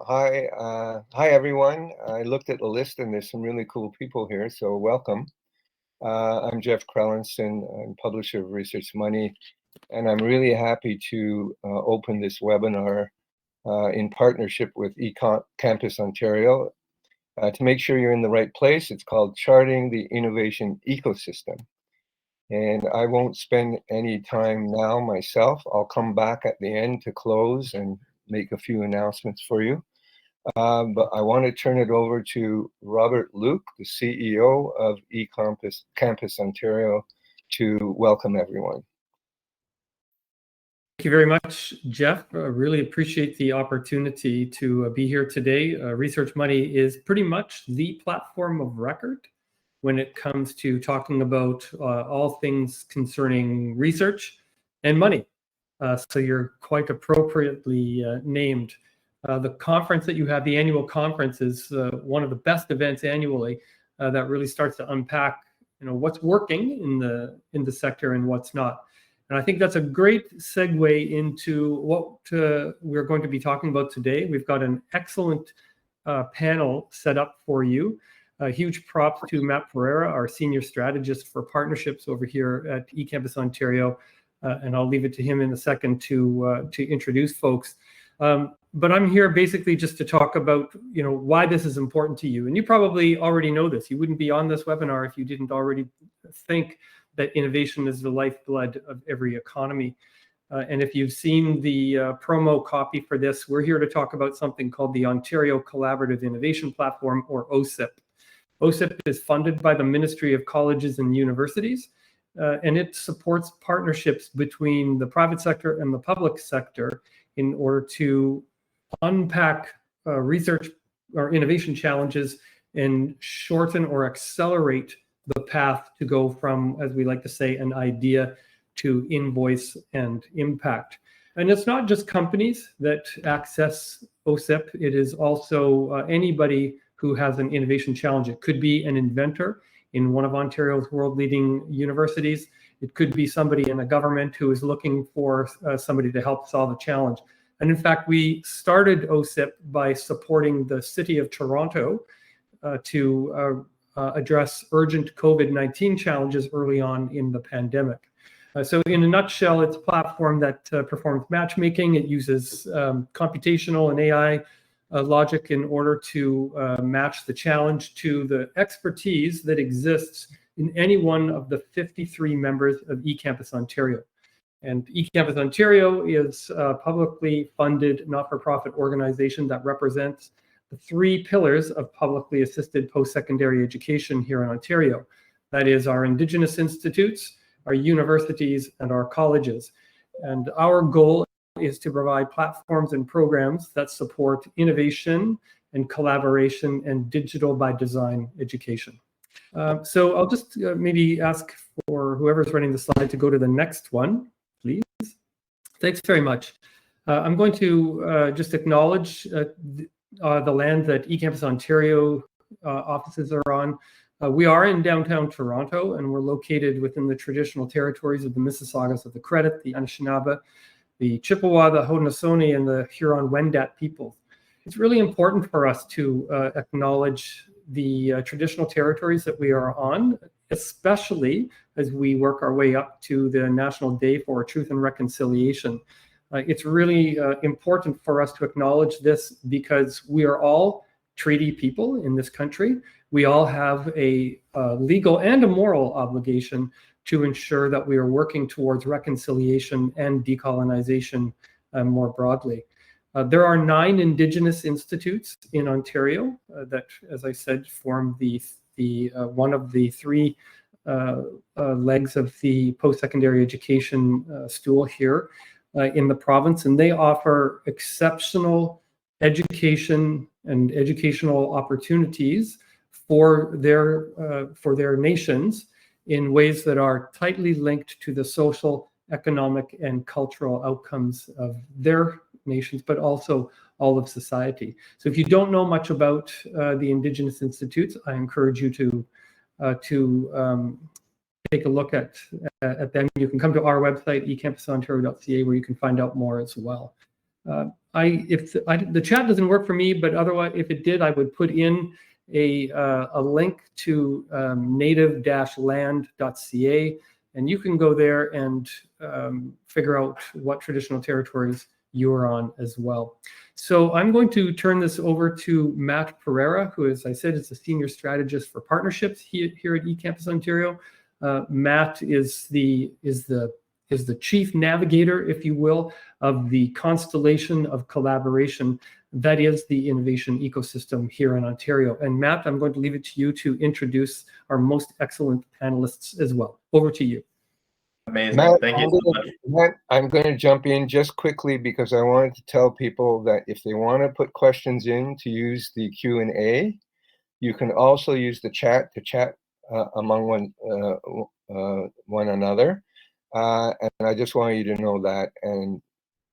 Hi everyone. I looked at the list and there's some really cool people here, so welcome. I'm Jeff Krellenson. I'm publisher of Research Money, and I'm really happy to open this webinar in partnership with eCampus Ontario to make sure you're in the right place. It's called Charting the Innovation Ecosystem. And I won't spend any time now myself. I'll come back at the end to close and make a few announcements for you. But I want to turn it over to Robert Luke, the CEO of eCampus Ontario, to welcome everyone. Thank you very much, Jeff. I really appreciate the opportunity to be here today. Research Money is pretty much the platform of record when it comes to talking about all things concerning research and money. So you're quite appropriately named. The conference that you have, the annual conference, is one of the best events annually that really starts to unpack, what's working in the sector and what's not. And I think that's a great segue into what we're going to be talking about today. We've got an excellent panel set up for you. A huge props to Matt Pereira, our senior strategist for partnerships over here at eCampus Ontario, and I'll leave it to him in a second to introduce folks. But I'm here basically just to talk about, why this is important to you. And you probably already know this. You wouldn't be on this webinar if you didn't already think that innovation is the lifeblood of every economy. And if you've seen the promo copy for this, we're here to talk about something called the Ontario Collaborative Innovation Platform, or OCIP. OCIP is funded by the Ministry of Colleges and Universities, and it supports partnerships between the private sector and the public sector in order to unpack research or innovation challenges and shorten or accelerate the path to go from, as we like to say, an idea to invoice and impact. And it's not just companies that access OCIP. It is also anybody who has an innovation challenge. It could be an inventor in one of Ontario's world-leading universities. It could be somebody in a government who is looking for somebody to help solve a challenge. And in fact, we started OCIP by supporting the City of Toronto to address urgent COVID-19 challenges early on in the pandemic. So in a nutshell, it's a platform that performs matchmaking. It uses computational and AI logic in order to match the challenge to the expertise that exists in any one of the 53 members of eCampus Ontario. And eCampus Ontario is a publicly funded not-for-profit organization that represents the three pillars of publicly assisted post-secondary education here in Ontario. That is our Indigenous institutes, our universities, and our colleges. And our goal is to provide platforms and programs that support innovation and collaboration and digital by design education. So I'll just maybe ask for whoever's running the slide to go to the next one, please. Thanks very much. I'm going to just acknowledge the land that eCampus Ontario offices are on. We are in downtown Toronto, and we're located within the traditional territories of the Mississaugas of the Credit, the Anishinaabe, the Chippewa, the Haudenosaunee, and the Huron-Wendat peoples. It's really important for us to acknowledge the traditional territories that we are on, especially as we work our way up to the National Day for Truth and Reconciliation. It's really important for us to acknowledge this because we are all treaty people in this country. We all have a legal and a moral obligation to ensure that we are working towards reconciliation and decolonization more broadly. There are 9 Indigenous institutes in Ontario that, as I said, form the one of the 3 legs of the post-secondary education stool here in the province, and they offer exceptional education and educational opportunities for their nations in ways that are tightly linked to the social, economic, and cultural outcomes of their nations, but also all of society. So if you don't know much about the Indigenous Institutes, I encourage you to take a look at them. You can come to our website, ecampusontario.ca, where you can find out more as well. the chat doesn't work for me, but otherwise, if it did, I would put in a link to native-land.ca, and you can go there and figure out what traditional territories you're on as well. So I'm going to turn this over to Matt Pereira, who, as I said, is the Senior Strategist for Partnerships here at eCampus Ontario. Matt is the chief navigator, if you will, of the constellation of collaboration that is the innovation ecosystem here in Ontario. And Matt, I'm going to leave it to you to introduce our most excellent panelists as well. Over to you. Amazing. Matt, Thank you so much. Matt, I'm going to jump in just quickly because I wanted to tell people that if they want to put questions in to use the Q&A, you can also use the chat to chat among one another. And I just want you to know that. And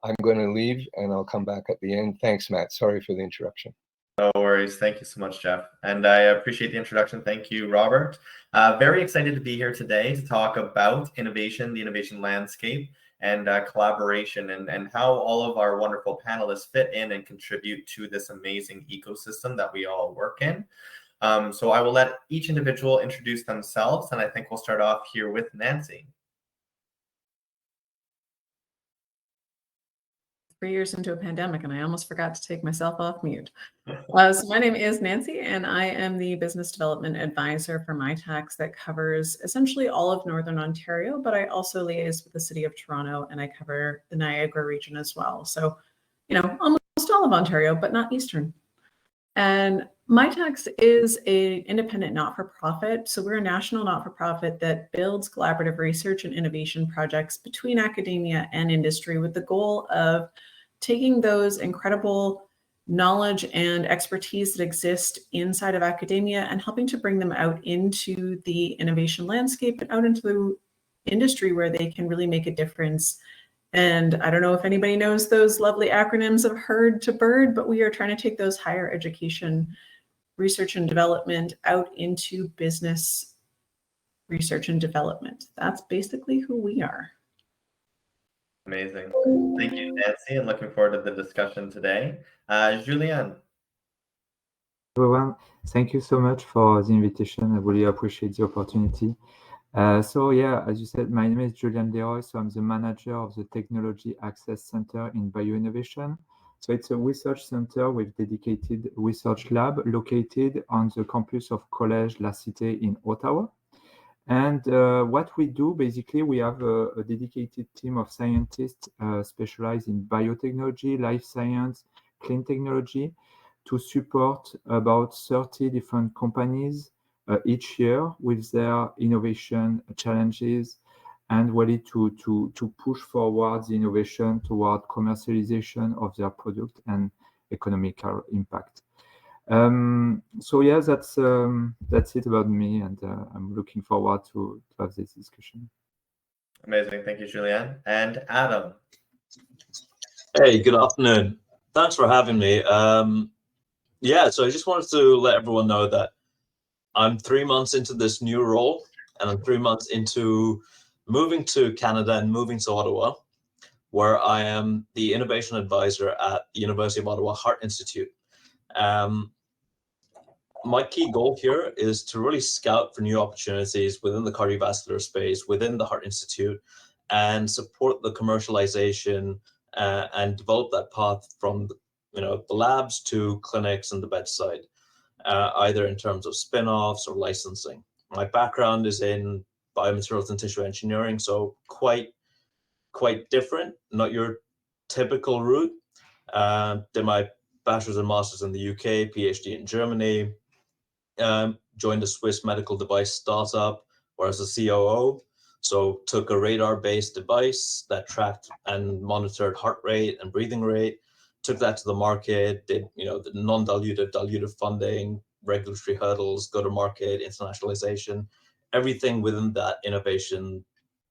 I'm going to leave and I'll come back at the end. Thanks, Matt. Sorry for the interruption. No worries. Thank you so much, Jeff. And I appreciate the introduction. Thank you, Robert. Very excited to be here today to talk about innovation, the innovation landscape, and collaboration, and how all of our wonderful panelists fit in and contribute to this amazing ecosystem that we all work in. So I will let each individual introduce themselves, and I think we'll start off here with Nancy. 3 years into a pandemic, and I almost forgot to take myself off mute. So my name is Nancy, and I am the business development advisor for MyTax that covers essentially all of Northern Ontario, but I also liaise with the City of Toronto, and I cover the Niagara region as well. So, you know, almost all of Ontario, but not Eastern. And MyTax is an independent not-for-profit. So we're a national not-for-profit that builds collaborative research and innovation projects between academia and industry with the goal of taking those incredible knowledge and expertise that exist inside of academia and helping to bring them out into the innovation landscape and out into the industry where they can really make a difference. And I don't know if anybody knows those lovely acronyms of HERD to BIRD, but we are trying to take those higher education research and development out into business research and development. That's basically who we are. Amazing. Thank you, Nancy, and looking forward to the discussion today. Julien. Everyone, thank you so much for the invitation. I really appreciate the opportunity. So yeah, as you said, my name is Julien Leroy. So I'm the manager of the Technology Access Center in Bioinnovation. So it's a research center with dedicated research lab located on the campus of Collège La Cité in Ottawa. And what we do, basically, we have a dedicated team of scientists specialized in biotechnology, life science, clean technology, to support about 30 different companies each year with their innovation challenges and ready to push forward the innovation toward commercialization of their product and economical impact. So yeah, that's it about me, and I'm looking forward to have this discussion. Amazing. Thank you, Julien. And Adam. Hey, good afternoon. Thanks for having me. Yeah, so I just wanted to let everyone know that I'm 3 months into this new role, and I'm 3 months into moving to Canada and moving to Ottawa, where I am the innovation advisor at the University of Ottawa Heart Institute. My key goal here is to really scout for new opportunities within the cardiovascular space, within the Heart Institute, and support the commercialization and develop that path from the labs to clinics and the bedside, either in terms of spin-offs or licensing. My background is in biomaterials and tissue engineering, so quite different, not your typical route. Did my bachelor's and master's in the UK, PhD in Germany. Joined a Swiss medical device startup where I was a COO. So took a radar-based device that tracked and monitored heart rate and breathing rate, took that to the market, did the non-dilutive, dilutive funding, regulatory hurdles, go-to-market, internationalization, everything within that innovation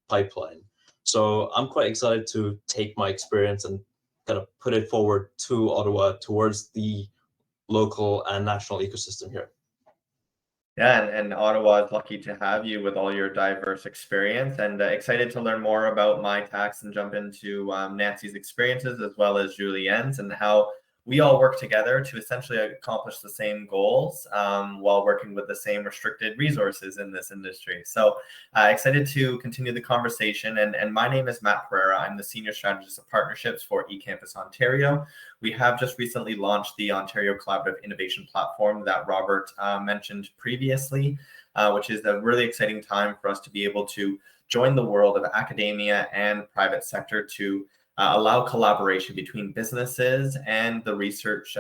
pipeline. So I'm quite excited to take my experience and kind of put it forward to Ottawa towards the local and national ecosystem here. Yeah, and Ottawa is lucky to have you with all your diverse experience, and excited to learn more about my tax and jump into Nancy's experiences as well as Julienne's, and how we all work together to essentially accomplish the same goals while working with the same restricted resources in this industry. So excited to continue the conversation. And my name is Matt Pereira. I'm the Senior Strategist of Partnerships for eCampus Ontario. We have just recently launched the Ontario Collaborative Innovation Platform that Robert mentioned previously, which is a really exciting time for us to be able to join the world of academia and private sector to allow collaboration between businesses and the research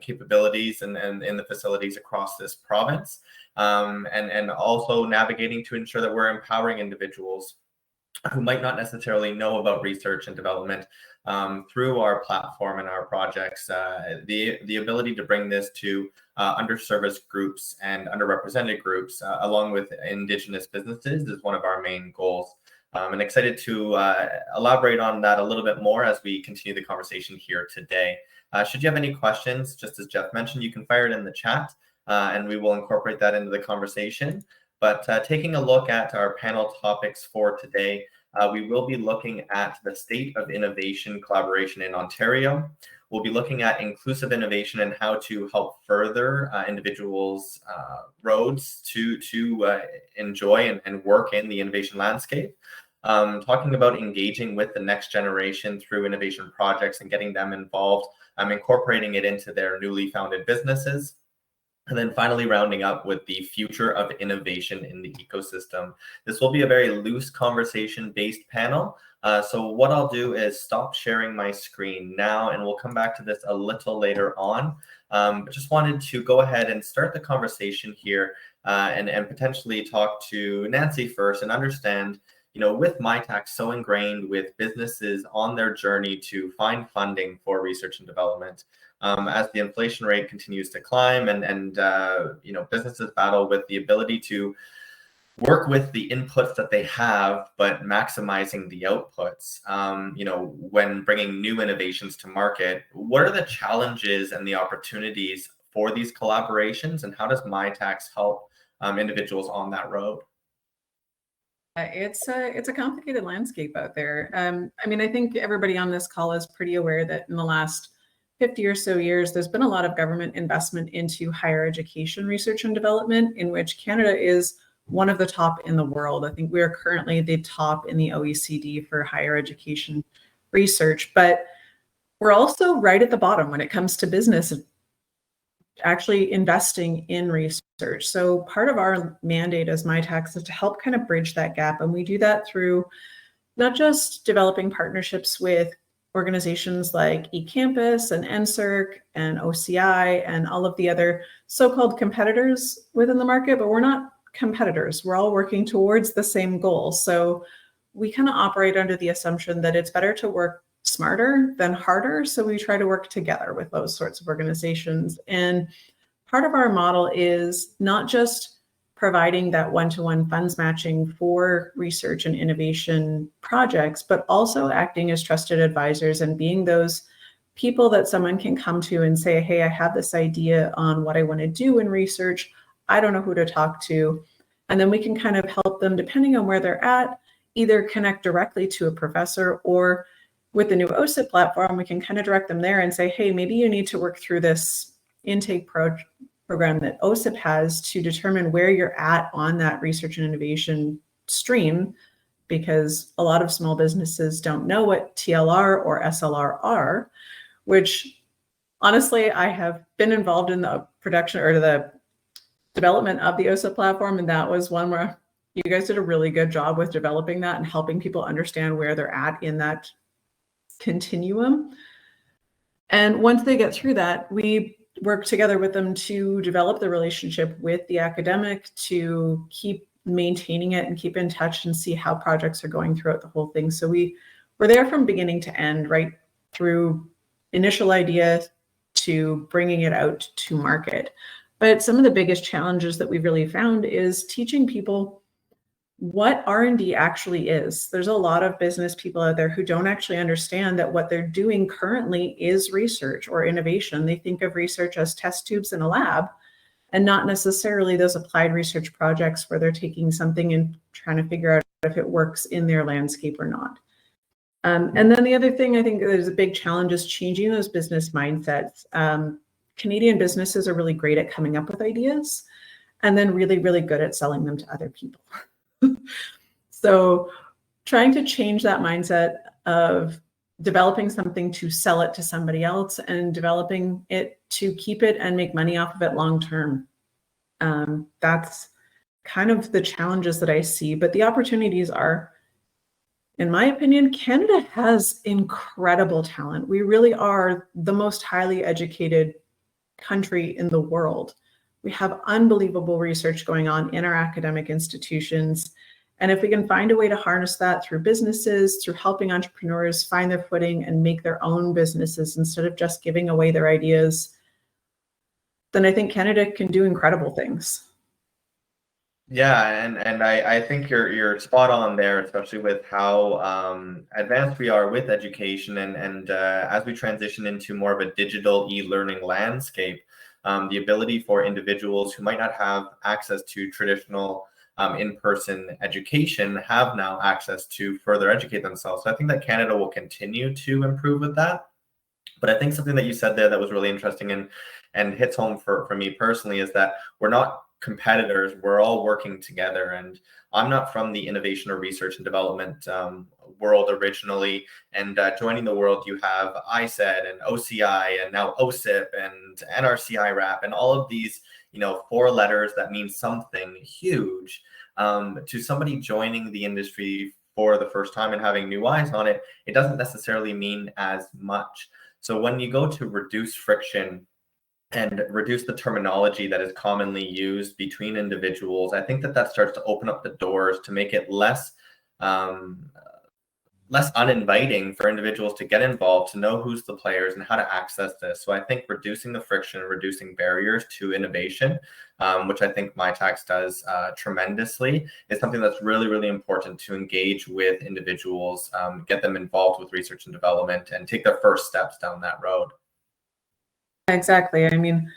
capabilities and the facilities across this province, and also navigating to ensure that we're empowering individuals who might not necessarily know about research and development through our platform and our projects. The ability to bring this to underserviced groups and underrepresented groups, along with Indigenous businesses, is one of our main goals. And excited to elaborate on that a little bit more as we continue the conversation here today. Should you have any questions, just as Jeff mentioned, you can fire it in the chat and we will incorporate that into the conversation. But taking a look at our panel topics for today, we will be looking at the state of innovation collaboration in Ontario. We'll be looking at inclusive innovation and how to help further individuals' roads to enjoy and work in the innovation landscape. Talking about engaging with the next generation through innovation projects and getting them involved, incorporating it into their newly founded businesses. And then finally rounding up with the future of innovation in the ecosystem. This will be a very loose conversation-based panel. So what I'll do is stop sharing my screen now, and we'll come back to this a little later on. But just wanted to go ahead and start the conversation here and potentially talk to Nancy first and understand, with MyTax so ingrained with businesses on their journey to find funding for research and development, as the inflation rate continues to climb and businesses battle with the ability to work with the inputs that they have, but maximizing the outputs, when bringing new innovations to market, what are the challenges and the opportunities for these collaborations, and how does MyTax help individuals on that road? It's a complicated landscape out there. I think everybody on this call is pretty aware that in the last 50 or so years, there's been a lot of government investment into higher education research and development, in which Canada is one of the top in the world. I think we are currently the top in the OECD for higher education research, but we're also right at the bottom when it comes to business actually investing in research. So part of our mandate as MyTax is to help kind of bridge that gap. And we do that through not just developing partnerships with organizations like eCampus and NSERC and OCI and all of the other so-called competitors within the market, but we're not competitors. We're all working towards the same goal. So we kind of operate under the assumption that it's better to work smarter than harder. So we try to work together with those sorts of organizations. And part of our model is not just providing that one-to-one funds matching for research and innovation projects, but also acting as trusted advisors and being those people that someone can come to and say, hey, I have this idea on what I want to do in research. I don't know who to talk to. And then we can kind of help them, depending on where they're at, either connect directly to a professor, or with the new OCIP platform, we can kind of direct them there and say, hey, maybe you need to work through this intake program that OCIP has to determine where you're at on that research and innovation stream, because a lot of small businesses don't know what TLR or SLR are, which honestly, I have been involved in the production or the development of the OCIP platform. And that was one where you guys did a really good job with developing that and helping people understand where they're at in that continuum. And once they get through that, we work together with them to develop the relationship with the academic, to keep maintaining it and keep in touch and see how projects are going throughout the whole thing. So we're there from beginning to end, right through initial idea to bringing it out to market. But some of the biggest challenges that we've really found is teaching people what R&D actually is. There's a lot of business people out there who don't actually understand that what they're doing currently is research or innovation. They think of research as test tubes in a lab, and not necessarily those applied research projects where they're taking something and trying to figure out if it works in their landscape or not. And then the other thing I think there's a big challenge is changing those business mindsets. Canadian businesses are really great at coming up with ideas and then really, really good at selling them to other people. So trying to change that mindset of developing something to sell it to somebody else and developing it to keep it and make money off of it long term. That's kind of the challenges that I see, but the opportunities are, in my opinion, Canada has incredible talent. We really are the most highly educated country in the world. We have unbelievable research going on in our academic institutions. And if we can find a way to harness that through businesses, through helping entrepreneurs find their footing and make their own businesses instead of just giving away their ideas, then I think Canada can do incredible things. Yeah, and I think you're spot on there, especially with how advanced we are with education, and as we transition into more of a digital e-learning landscape, the ability for individuals who might not have access to traditional in-person education have now access to further educate themselves. So I think that Canada will continue to improve with that. But I think something that you said there that was really interesting and hits home for me personally is that we're not competitors, we're all working together. And I'm not from the innovation or research and development world originally. And joining the world, you have ICED and OCI and now OCIP and NRCI RAP and all of these, 4 letters that mean something huge. To somebody joining the industry for the first time and having new eyes on it, it doesn't necessarily mean as much. So when you go to reduce friction and reduce the terminology that is commonly used between individuals, I think that starts to open up the doors to make it less uninviting for individuals to get involved, to know who's the players and how to access this. So I think reducing the friction, reducing barriers to innovation, which I think MyTax does tremendously, is something that's really, really important to engage with individuals, get them involved with research and development, and take their first steps down that road. Exactly. I mean,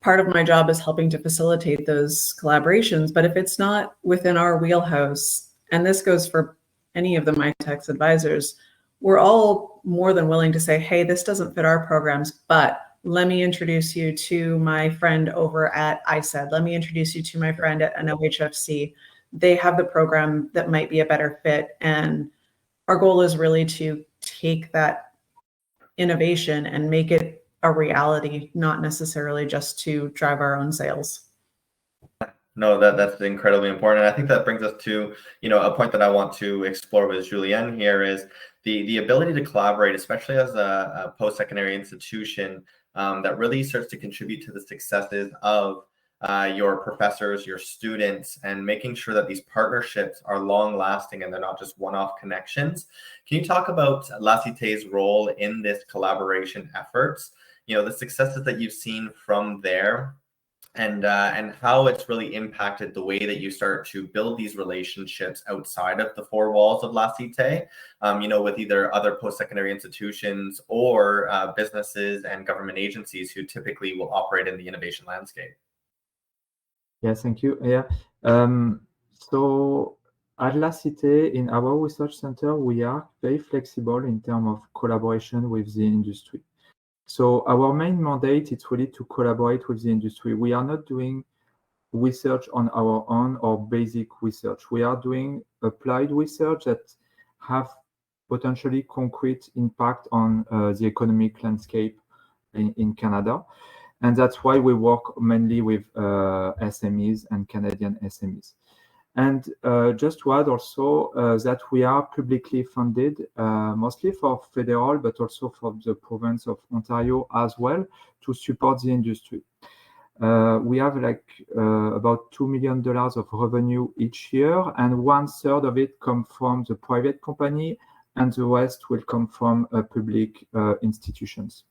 part of my job is helping to facilitate those collaborations, but if it's not within our wheelhouse, and this goes for any of the MyTax advisors, we're all more than willing to say, hey, this doesn't fit our programs, but let me introduce you to my friend over at ICED. Let me introduce you to my friend at an OHFC. They have the program that might be a better fit. And our goal is really to take that innovation and make it a reality, not necessarily just to drive our own sales. No, that's incredibly important. And I think that brings us to, a point that I want to explore with Julienne here is the ability to collaborate, especially as a post-secondary institution that really starts to contribute to the successes of your professors, your students, and making sure that these partnerships are long-lasting and they're not just one-off connections. Can you talk about La Cité's role in this collaboration efforts? The successes that you've seen from there, and how it's really impacted the way that you start to build these relationships outside of the 4 walls of La Cité, with either other post-secondary institutions or businesses and government agencies who typically will operate in the innovation landscape. Yeah, thank you. Yeah. So at La Cité, in our research center, we are very flexible in terms of collaboration with the industry. So our main mandate is really to collaborate with the industry. We are not doing research on our own or basic research. We are doing applied research that have potentially concrete impact on the economic landscape in Canada. And that's why we work mainly with SMEs and Canadian SMEs. And just to add also that we are publicly funded, mostly for federal, but also for the province of Ontario as well, to support the industry. We have about $2 million of revenue each year, and 1/3 of it comes from the private company, and the rest will come from public institutions.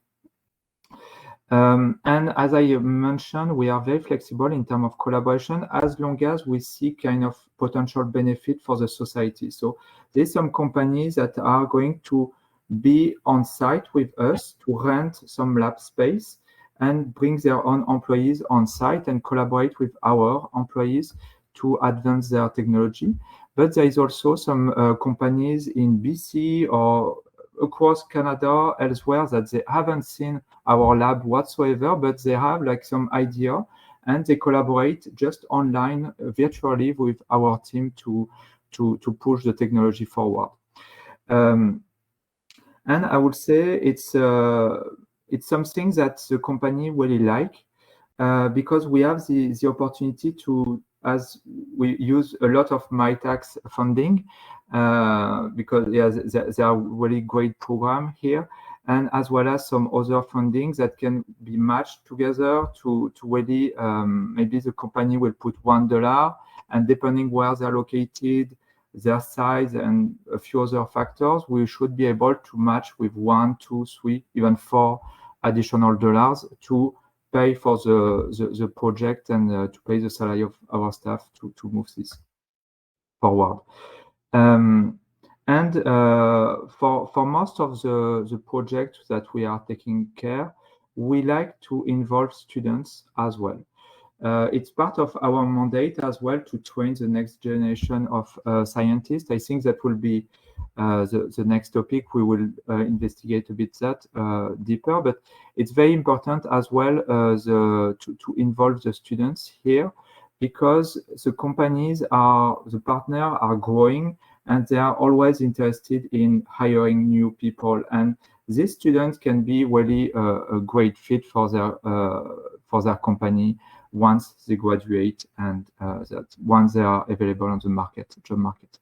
And as I mentioned, we are very flexible in terms of collaboration as long as we see kind of potential benefit for the society. So there's some companies that are going to be on site with us to rent some lab space and bring their own employees on site and collaborate with our employees to advance their technology. But there is also some companies in BC or across Canada, elsewhere, that they haven't seen our lab whatsoever, but they have like some idea, and they collaborate just online, virtually, with our team to push the technology forward. And I would say it's something that the company really like, because we have the opportunity to, as we use a lot of MyTax funding, because there are really great program here, and as well as some other funding that can be matched together to really, maybe the company will put $1, and depending where they're located, their size, and a few other factors, we should be able to match with 1, 2, 3, even 4 additional dollars to pay for the project and to pay the salary of our staff to move this forward. And for most of the projects that we are taking care, we like to involve students as well. It's part of our mandate as well to train the next generation of scientists. I think that will be the next topic. We will investigate a bit that deeper, but it's very important as well to involve the students here, because the companies the partner are growing, and they are always interested in hiring new people. And these students can be really a great fit for their company once they graduate, and that once they are available on the market, job market.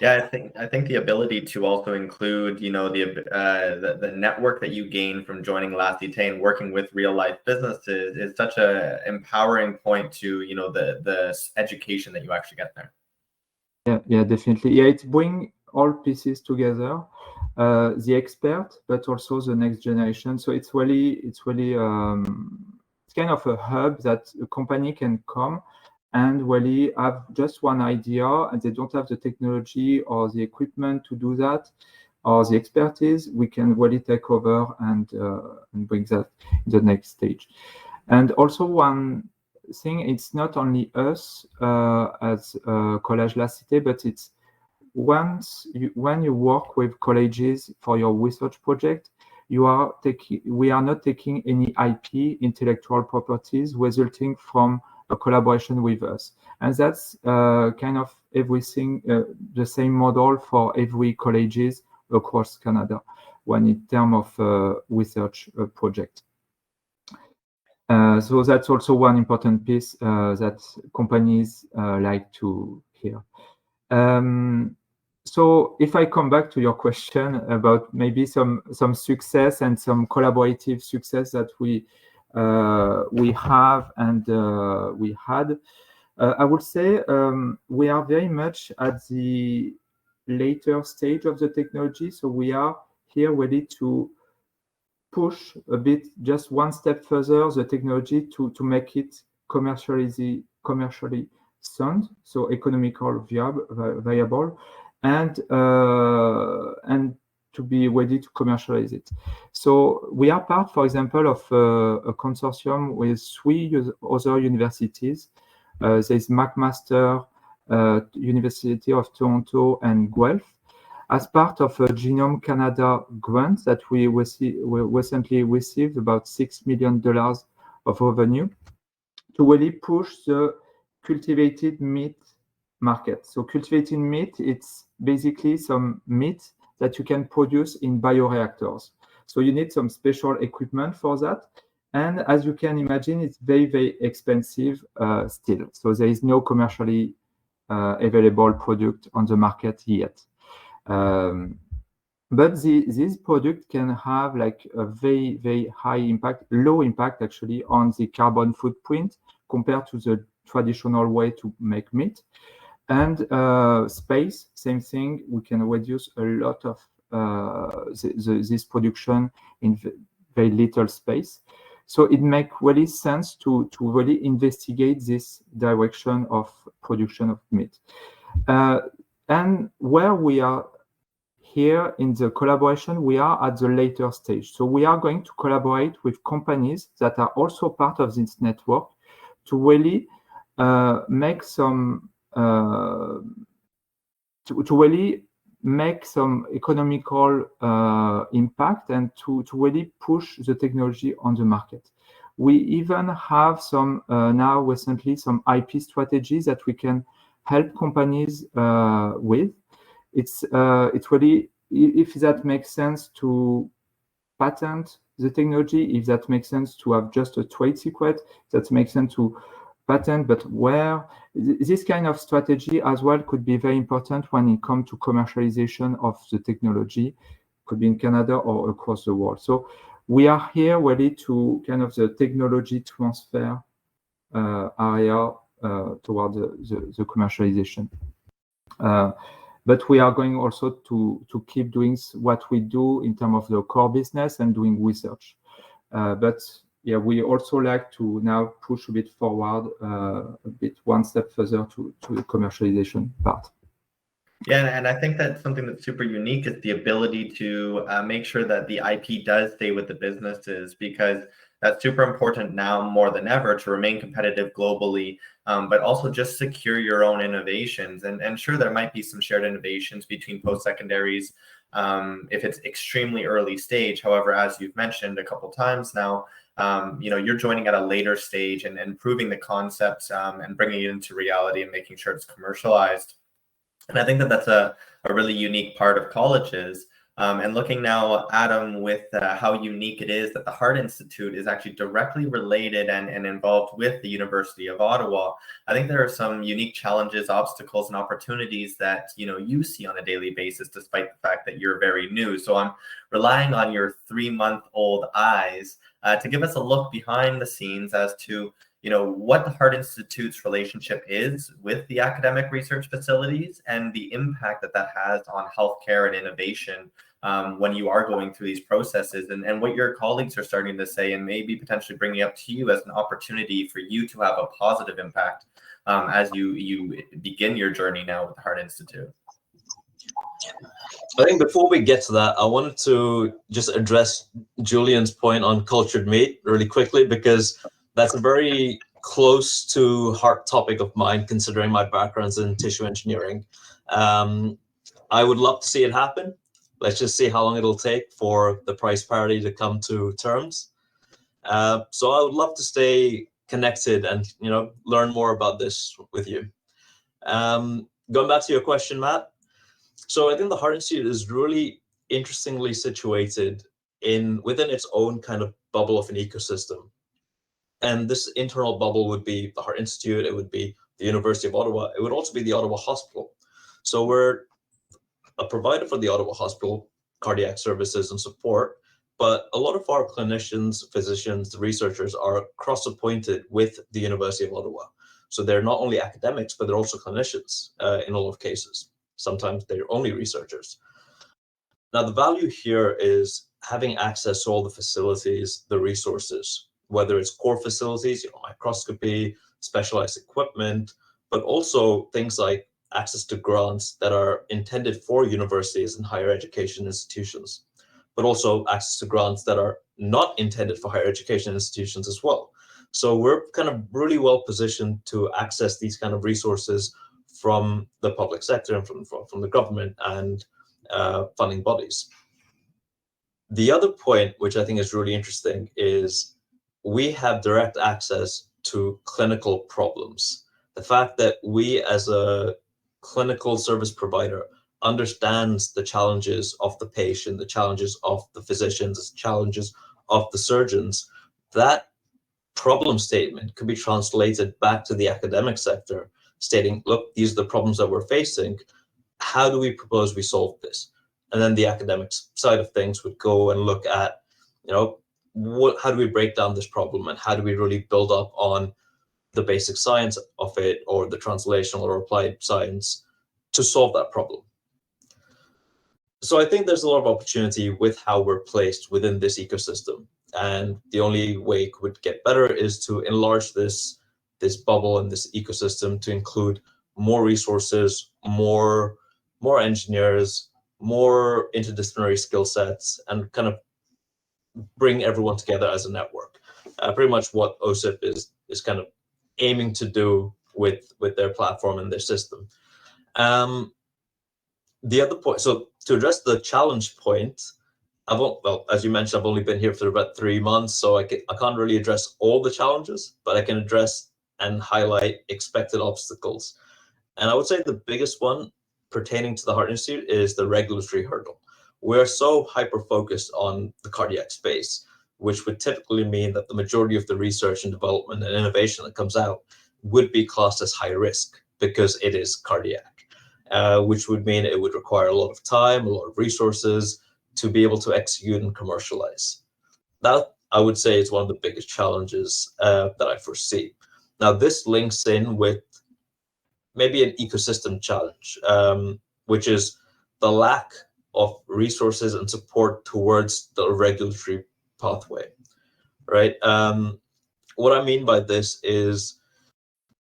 Yeah, I think the ability to also include, you know, the network that you gain from joining L'Acité and working with real life businesses is such a empowering point to, you know, the education that you actually get there. Yeah, definitely. Yeah, it brings all pieces together, the expert, but also the next generation. So it's really it's kind of a hub that a company can come and really have just one idea, and they don't have the technology or the equipment to do that, or the expertise. We can really take over and bring that in the next stage. And also one thing, it's not only us as Collège L'Acité, but it's when you work with colleges for your research project, we are not taking any IP, intellectual properties, resulting from a collaboration with us. And that's kind of everything, the same model for every colleges across Canada when in terms of research project. So that's also one important piece that companies like to hear. So if I come back to your question about maybe some success and some collaborative success that we have and we had, I would say we are very much at the later stage of the technology. So we are here ready to push a bit, just one step further, the technology to make it commercially sound, so economical viable, and to be ready to commercialize it. So we are part, for example, of a consortium with 3 other universities. There's McMaster, University of Toronto, and Guelph, as part of a Genome Canada grant that we recently received about $6 million of revenue to really push the cultivated meat market. So cultivated meat, it's basically some meat that you can produce in bioreactors. So you need some special equipment for that. And as you can imagine, it's very, very expensive still. So there is no commercially available product on the market yet. But this product can have like a very, very high impact, low impact actually, on the carbon footprint compared to the traditional way to make meat. And space, same thing. We can reduce a lot of this production in very little space. So it makes really sense to really investigate this direction of production of meat. And where we are here in the collaboration, we are at the later stage. So we are going to collaborate with companies that are also part of this network to really make some really make some economical impact and to really push the technology on the market. We even have some now recently some IP strategies that we can help companies with. It's really, if that makes sense, to patent the technology, if that makes sense to have just a trade secret, that makes sense to patent, but where this kind of strategy as well could be very important when it comes to commercialization of the technology, could be in Canada or across the world. So we are here ready to kind of the technology transfer area toward the commercialization. But we are going also to keep doing what we do in terms of the core business and doing research. But yeah, we also like to now push a bit forward, a bit one step further to the commercialization part. Yeah, and I think that's something that's super unique is the ability to make sure that the IP does stay with the businesses, because that's super important now more than ever to remain competitive globally, but also just secure your own innovations. And sure, there might be some shared innovations between post-secondaries if it's extremely early stage. However, as you've mentioned a couple times now, you're joining at a later stage and proving the concepts and bringing it into reality and making sure it's commercialized. And I think that that's a really unique part of colleges. And looking now, Adam, with how unique it is that the Heart Institute is actually directly related and involved with the University of Ottawa, I think there are some unique challenges, obstacles, and opportunities that you see on a daily basis, despite the fact that you're very new. So I'm relying on your 3-month-old eyes to give us a look behind the scenes as to what the Heart Institute's relationship is with the academic research facilities and the impact that that has on healthcare and innovation when you are going through these processes, and what your colleagues are starting to say and maybe potentially bringing up to you as an opportunity for you to have a positive impact as you begin your journey now with the Heart Institute. I think before we get to that, I wanted to just address Julian's point on cultured meat really quickly, because that's a very close to heart topic of mine, considering my background's in tissue engineering. I would love to see it happen. Let's just see how long it'll take for the price parity to come to terms. So I would love to stay connected and learn more about this with you. Going back to your question, Matt. So I think the Heart Institute is really interestingly situated within its own kind of bubble of an ecosystem. And this internal bubble would be the Heart Institute, it would be the University of Ottawa, it would also be the Ottawa Hospital. So we're a provider for the Ottawa Hospital, cardiac services and support, but a lot of our clinicians, physicians, researchers are cross-appointed with the University of Ottawa. So they're not only academics, but they're also clinicians in a lot of cases. Sometimes they're only researchers. Now, the value here is having access to all the facilities, the resources, whether it's core facilities, microscopy, specialized equipment, but also things like access to grants that are intended for universities and higher education institutions, but also access to grants that are not intended for higher education institutions as well. So we're kind of really well positioned to access these kind of resources from the public sector and from the government and funding bodies. The other point, which I think is really interesting, is we have direct access to clinical problems. The fact that we as a clinical service provider understands the challenges of the patient, the challenges of the physicians, the challenges of the surgeons, that problem statement could be translated back to the academic sector, stating, look, these are the problems that we're facing. How do we propose we solve this? And then the academic side of things would go and look at, how do we break down this problem and how do we really build up on the basic science of it or the translational or applied science to solve that problem. So I think there's a lot of opportunity with how we're placed within this ecosystem. And the only way it would get better is to enlarge this bubble and this ecosystem to include more resources, more engineers, more interdisciplinary skill sets, and kind of bring everyone together as a network. Pretty much what OCIP is kind of aiming to do with their platform and their system. The other point, so to address the challenge point, well, as you mentioned, I've only been here for about 3 months, so I can't really address all the challenges, but I can address and highlight expected obstacles. And I would say the biggest one pertaining to the Heart Institute is the regulatory hurdle. We're so hyper-focused on the cardiac space, which would typically mean that the majority of the research and development and innovation that comes out would be classed as high risk because it is cardiac, which would mean it would require a lot of time, a lot of resources to be able to execute and commercialize. That, I would say, is one of the biggest challenges that I foresee. Now, this links in with maybe an ecosystem challenge, which is the lack of resources and support towards the regulatory pathway, right? What I mean by this is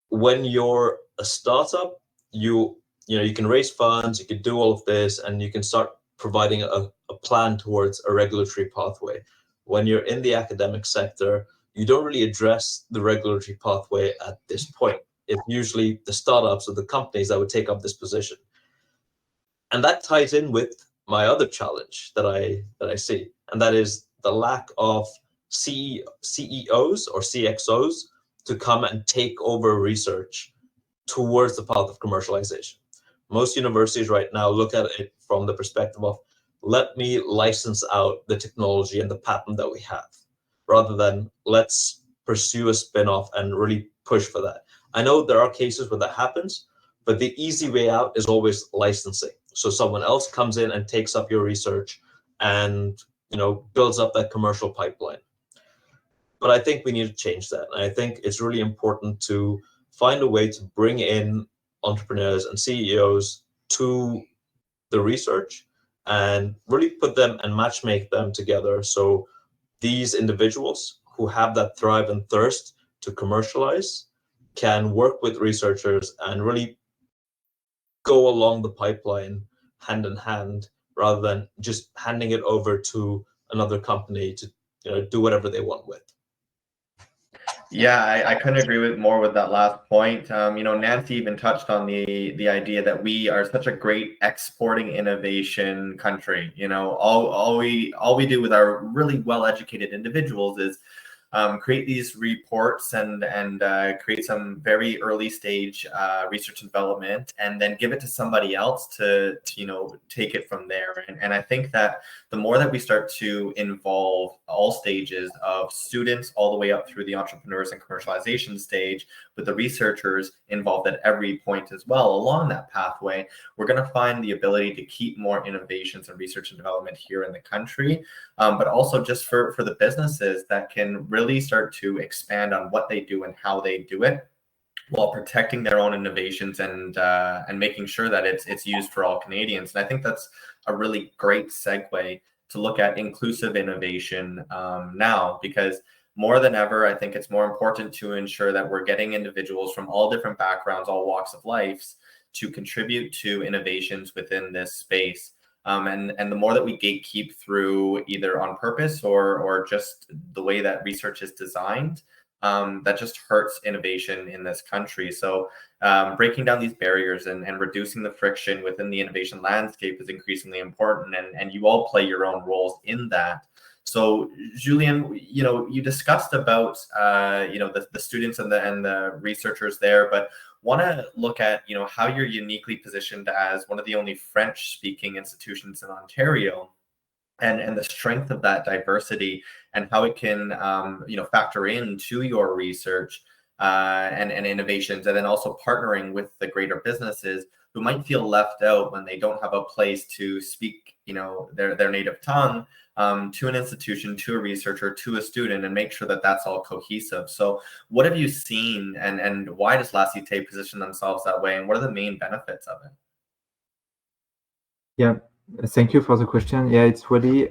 when you're a startup, you can raise funds, you can do all of this, and you can start providing a plan towards a regulatory pathway. When you're in the academic sector, you don't really address the regulatory pathway at this point. It's usually the startups or the companies that would take up this position. And that ties in with my other challenge that I see, and that is the lack of CEOs or CXOs to come and take over research towards the path of commercialization. Most universities right now look at it from the perspective of, let me license out the technology and the patent that we have, rather than let's pursue a spin-off and really push for that. I know there are cases where that happens, but the easy way out is always licensing. So someone else comes in and takes up your research and builds up that commercial pipeline. But I think we need to change that. And I think it's really important to find a way to bring in entrepreneurs and CEOs to the research and really put them and matchmake them together. So these individuals who have that thrive and thirst to commercialize can work with researchers and really go along the pipeline hand in hand, rather than just handing it over to another company to do whatever they want with. Yeah, I couldn't agree with more with that last point. Nancy even touched on the idea that we are such a great exporting innovation country. All we do with our really well-educated individuals is create these reports and create some very early stage research and development, and then give it to somebody else to take it from there. And I think that the more that we start to involve all stages of students all the way up through the entrepreneurs and commercialization stage, with the researchers involved at every point as well along that pathway, we're going to find the ability to keep more innovations and research and development here in the country, but also just for the businesses that can really start to expand on what they do and how they do it, while protecting their own innovations and making sure that it's used for all Canadians. And I think that's a really great segue to look at inclusive innovation now, because more than ever, I think it's more important to ensure that we're getting individuals from all different backgrounds, all walks of life, to contribute to innovations within this space. And the more that we gatekeep through, either on purpose or just the way that research is designed, that just hurts innovation in this country. So breaking down these barriers and reducing the friction within the innovation landscape is increasingly important, and you all play your own roles in that. So Julien, you discussed about the students and the researchers there, but want to look at how you're uniquely positioned as one of the only French-speaking institutions in Ontario, and the strength of that diversity, and how it can factor into your research and innovations, and then also partnering with the greater businesses who might feel left out when they don't have a place to speak their native tongue, to an institution, to a researcher, to a student, and make sure that that's all cohesive. So what have you seen, and why does La Cité position themselves that way, and what are the main benefits of it? Yeah, thank you for the question. Yeah, it's really,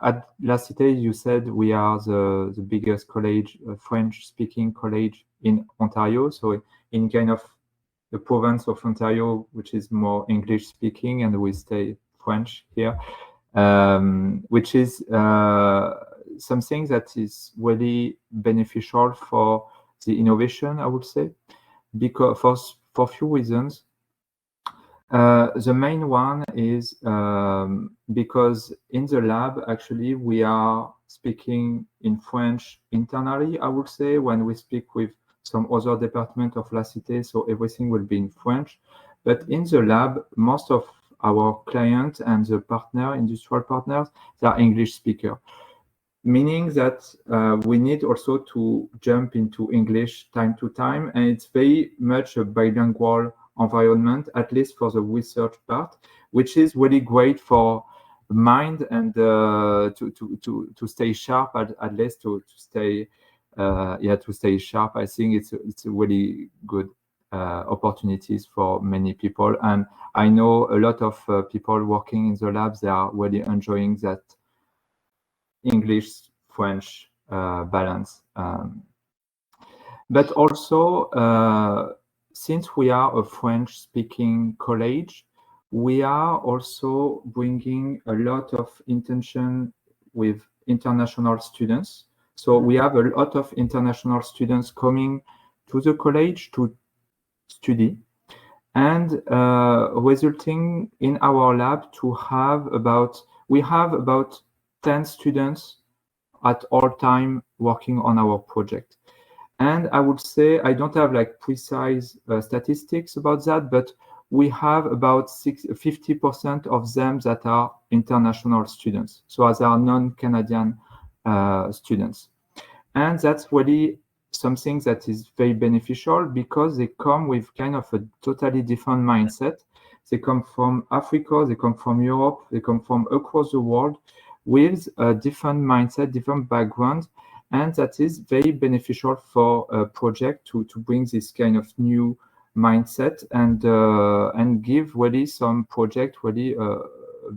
at La Cité, you said we are the biggest college, French-speaking college in Ontario. So in kind of the province of Ontario, which is more English speaking, and we stay French here, which is something that is really beneficial for the innovation, I would say, because for a few reasons. The main one is because in the lab, actually, we are speaking in French internally, I would say, when we speak with some other department of La Cité, so everything will be in French. But in the lab, most of our clients and the industrial partners, they are English speaker, meaning that we need also to jump into English time to time, and it's very much a bilingual environment, at least for the research part, which is really great for mind and to stay sharp, at least to stay sharp. I think it's a really good opportunities for many people, and I know a lot of people working in the labs, they are really enjoying that English-French balance. But also, since we are a French-speaking college, we are also bringing a lot of intention with international students. So we have a lot of international students coming to the college to study, and resulting in our lab to have we have about 10 students at all time working on our project. And I would say, I don't have like precise statistics about that, but we have about 50% of them that are international students. So as are non-Canadian students. And that's really something that is very beneficial because they come with kind of a totally different mindset. They come from Africa, they come from Europe, they come from across the world with a different mindset, different background. And that is very beneficial for a project to bring this kind of new mindset and give really some project really a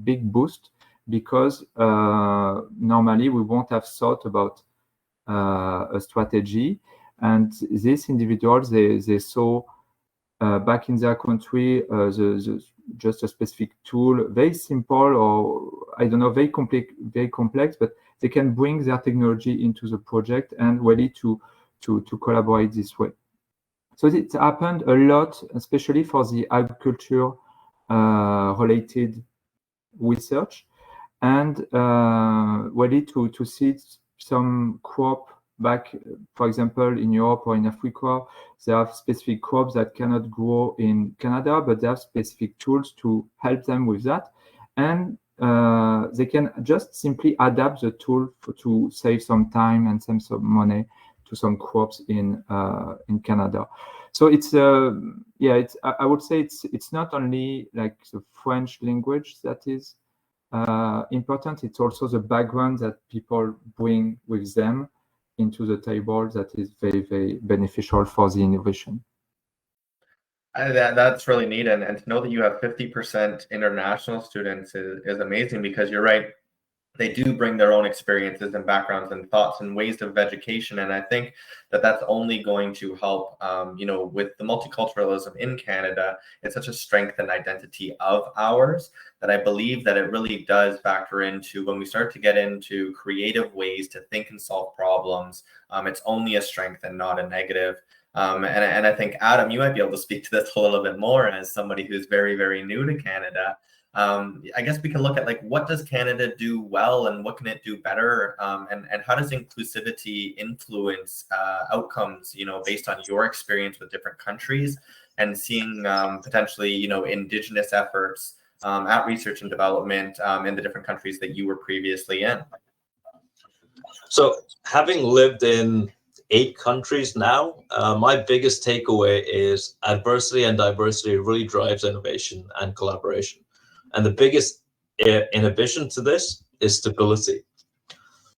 big boost, because normally we won't have thought about a strategy, and these individuals they saw back in their country just a specific tool, very simple, or I don't know, very complex, but they can bring their technology into the project and ready to collaborate this way. So it happened a lot, especially for the agriculture related research, and ready to see some crop back, for example, in Europe or in Africa, they have specific crops that cannot grow in Canada, but they have specific tools to help them with that. And they can just simply adapt the tool to save some time and save some money to some crops in Canada. So it's I would say it's not only like the French language that is important, it's also the background that people bring with them into the table that is very, very beneficial for the innovation. That's really neat, and to know that you have 50% international students is amazing, because you're right, they do bring their own experiences and backgrounds and thoughts and ways of education, and I think that that's only going to help. With the multiculturalism in Canada, it's such a strength and identity of ours that I believe that it really does factor into when we start to get into creative ways to think and solve problems. It's only a strength and not a negative. And I think, Adam, you might be able to speak to this a little bit more as somebody who's very, very new to Canada. I guess we can look at like, what does Canada do well and what can it do better? And how does inclusivity influence outcomes, based on your experience with different countries and seeing potentially, Indigenous efforts at research and development in the different countries that you were previously in? So having lived in 8 countries now, my biggest takeaway is adversity and diversity really drives innovation and collaboration. And the biggest inhibition to this is stability.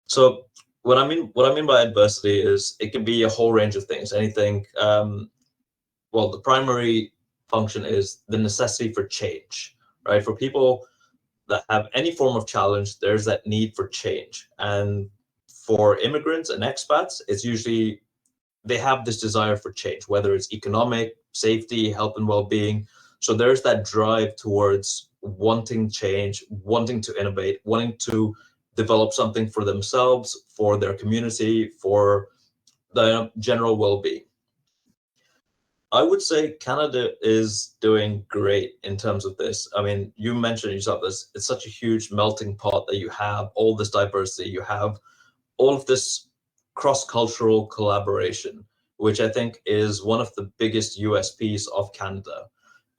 So what I mean by adversity is it can be a whole range of things. Anything, the primary function is the necessity for change, right? For people that have any form of challenge, there's that need for change. And for immigrants and expats, it's usually they have this desire for change, whether it's economic, safety, health and well-being. So there's that drive towards wanting change, wanting to innovate, wanting to develop something for themselves, for their community, for the general well-being. I would say Canada is doing great in terms of this. I mean, you mentioned yourself, it's such a huge melting pot that you have, all this diversity, you have all of this cross-cultural collaboration, which I think is one of the biggest USPs of Canada.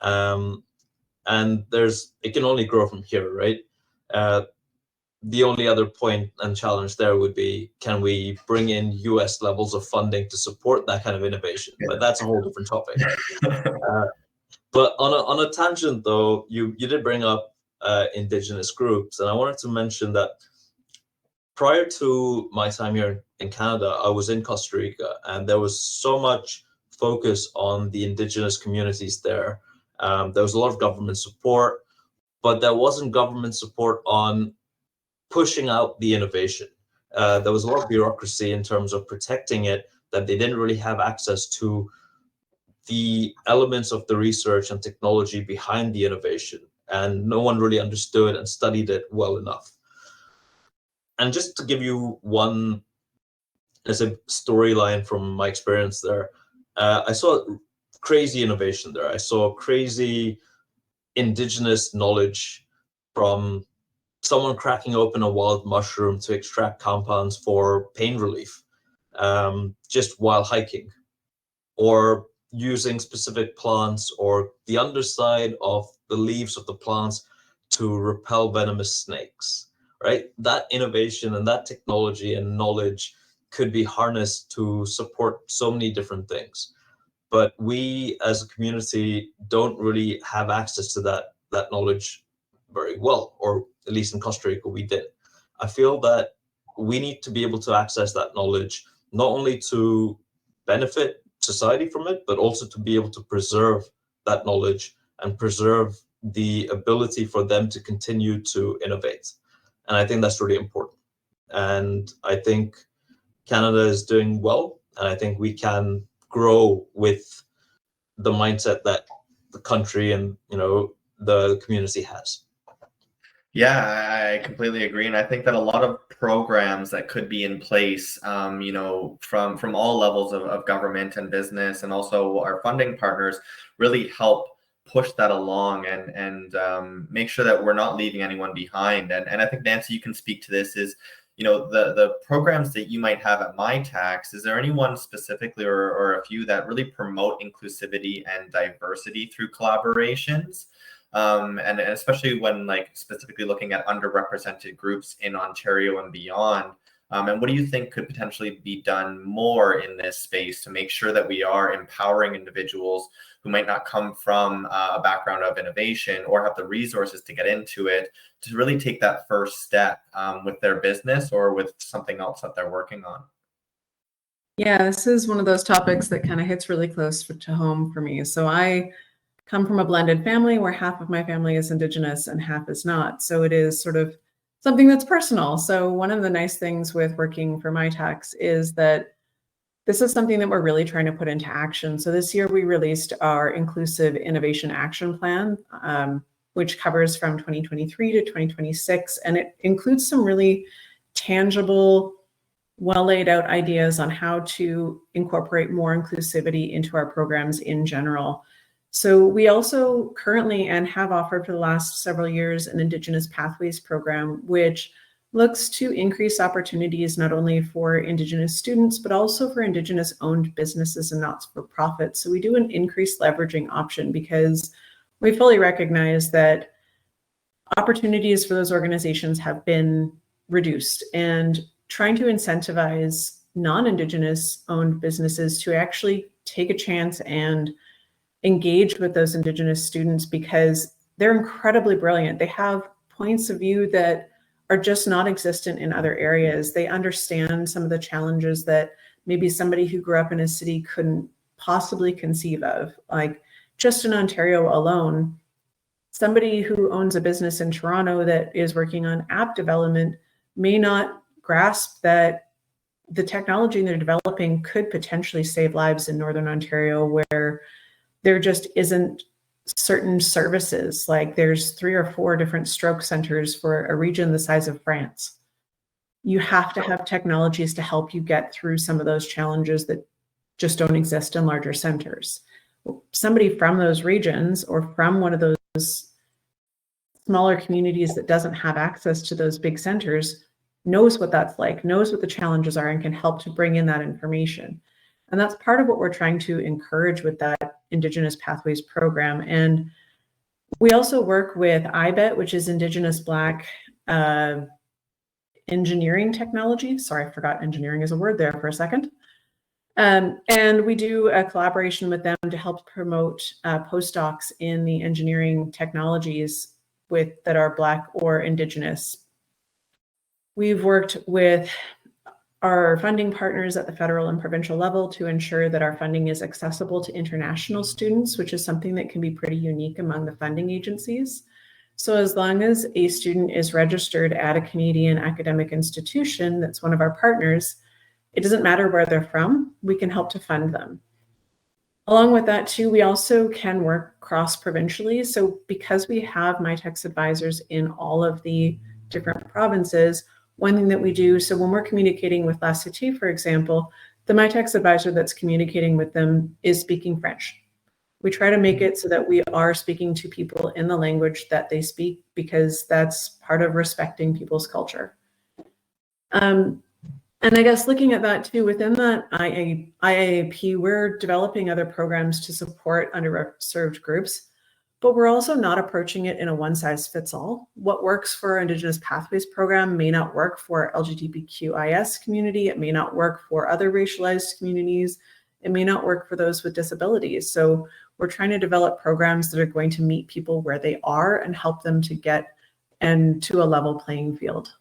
And it can only grow from here, right? The only other point and challenge there would be, can we bring in US levels of funding to support that kind of innovation? But that's a whole different topic. But on a tangent though, you did bring up Indigenous groups, and I wanted to mention that prior to my time here in Canada, I was in Costa Rica, and there was so much focus on the Indigenous communities there. There was a lot of government support, but there wasn't government support on pushing out the innovation. There was a lot of bureaucracy in terms of protecting it, that they didn't really have access to the elements of the research and technology behind the innovation, and no one really understood and studied it well enough. And just to give you one as a storyline from my experience there, I saw crazy innovation there. I saw crazy Indigenous knowledge, from someone cracking open a wild mushroom to extract compounds for pain relief, just while hiking, or using specific plants or the underside of the leaves of the plants to repel venomous snakes, right? That innovation and that technology and knowledge could be harnessed to support so many different things. But we as a community don't really have access to that knowledge very well, or at least in Costa Rica we did. I feel that we need to be able to access that knowledge, not only to benefit society from it, but also to be able to preserve that knowledge and preserve the ability for them to continue to innovate. And I think that's really important. And I think Canada is doing well, and I think we can grow with the mindset that the country and the community has. Yeah, I completely agree, and I think that a lot of programs that could be in place, from all levels of government and business, and also our funding partners, really help push that along and make sure that we're not leaving anyone behind. And I think, Nancy, you can speak to this. Is the programs that you might have at MyTax, is there anyone specifically or a few that really promote inclusivity and diversity through collaborations? And especially when specifically looking at underrepresented groups in Ontario and beyond. And what do you think could potentially be done more in this space to make sure that we are empowering individuals who might not come from a background of innovation or have the resources to get into it, to really take that first step with their business or with something else that they're working on? Yeah, this is one of those topics that kind of hits really close to home for me. So I come from a blended family where half of my family is Indigenous and half is not. So it is sort of something that's personal. So one of the nice things with working for MyTax is that this is something that we're really trying to put into action. So this year we released our Inclusive Innovation Action Plan, which covers from 2023 to 2026. And it includes some really tangible, well laid out ideas on how to incorporate more inclusivity into our programs in general. So we also currently and have offered for the last several years an Indigenous Pathways program, which looks to increase opportunities not only for Indigenous students, but also for Indigenous owned businesses and not-for-profit. So we do an increased leveraging option because we fully recognize that opportunities for those organizations have been reduced, and trying to incentivize non-Indigenous owned businesses to actually take a chance and engage with those Indigenous students, because they're incredibly brilliant. They have points of view that are just not existent in other areas. They understand some of the challenges that maybe somebody who grew up in a city couldn't possibly conceive of. Like just in Ontario alone, somebody who owns a business in Toronto that is working on app development may not grasp that the technology they're developing could potentially save lives in Northern Ontario, where there just isn't certain services. Like there's 3 or 4 different stroke centers for a region the size of France. You have to have technologies to help you get through some of those challenges that just don't exist in larger centers. Somebody from those regions or from one of those smaller communities that doesn't have access to those big centers knows what that's like, knows what the challenges are, and can help to bring in that information. And that's part of what we're trying to encourage with that Indigenous Pathways program. And we also work with IBET, which is Indigenous Black engineering technology. Sorry, I forgot engineering is a word there for a second. And we do a collaboration with them to help promote postdocs in the engineering technologies that are Black or Indigenous. We've worked with our funding partners at the federal and provincial level to ensure that our funding is accessible to international students, which is something that can be pretty unique among the funding agencies. So as long as a student is registered at a Canadian academic institution that's one of our partners, it doesn't matter where they're from, we can help to fund them. Along with that too, we also can work cross-provincially. So because we have MyTex advisors in all of the different provinces, one thing that we do, so when we're communicating with La Cité, for example, the MyTex advisor that's communicating with them is speaking French. We try to make it so that we are speaking to people in the language that they speak, because that's part of respecting people's culture. And I guess looking at that too, within that IAP, we're developing other programs to support underserved groups, but we're also not approaching it in a one-size-fits-all. What works for our Indigenous Pathways program may not work for LGBTQIS community. It may not work for other racialized communities. It may not work for those with disabilities. So we're trying to develop programs that are going to meet people where they are and help them to get to a level playing field.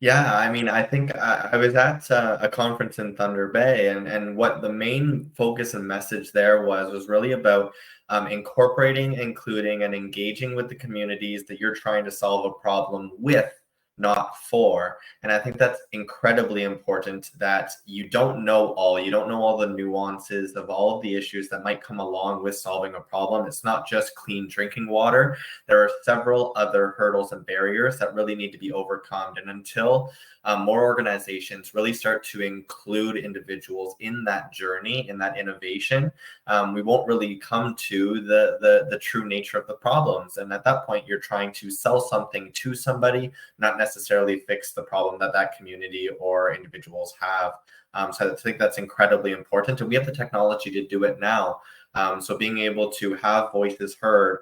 Yeah, I mean, I think I was at a conference in Thunder Bay, and what the main focus and message there was really about incorporating, including, and engaging with the communities that you're trying to solve a problem with, not for. And I think that's incredibly important, that you don't know all the nuances of all of the issues that might come along with solving a problem. It's not just clean drinking water. There are several other hurdles and barriers that really need to be overcome. And until more organizations really start to include individuals in that journey, in that innovation, we won't really come to the true nature of the problems. And at that point, you're trying to sell something to somebody, not necessarily fix the problem that community or individuals have. So I think that's incredibly important. And we have the technology to do it now. So being able to have voices heard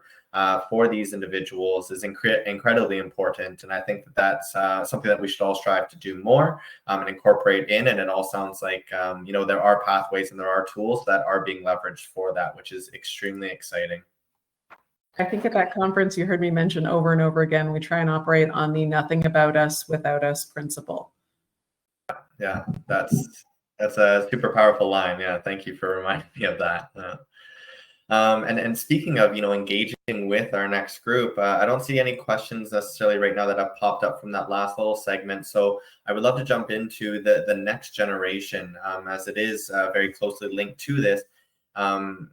for these individuals is incredibly important. And I think that's something that we should all strive to do more and incorporate in. And it all sounds like, there are pathways and there are tools that are being leveraged for that, which is extremely exciting. I think at that conference, you heard me mention over and over again, we try and operate on the nothing about us without us principle. Yeah, that's a super powerful line. Yeah, thank you for reminding me of that. And speaking of, engaging with our next group, I don't see any questions necessarily right now that have popped up from that last little segment. So I would love to jump into the next generation, as it is very closely linked to this,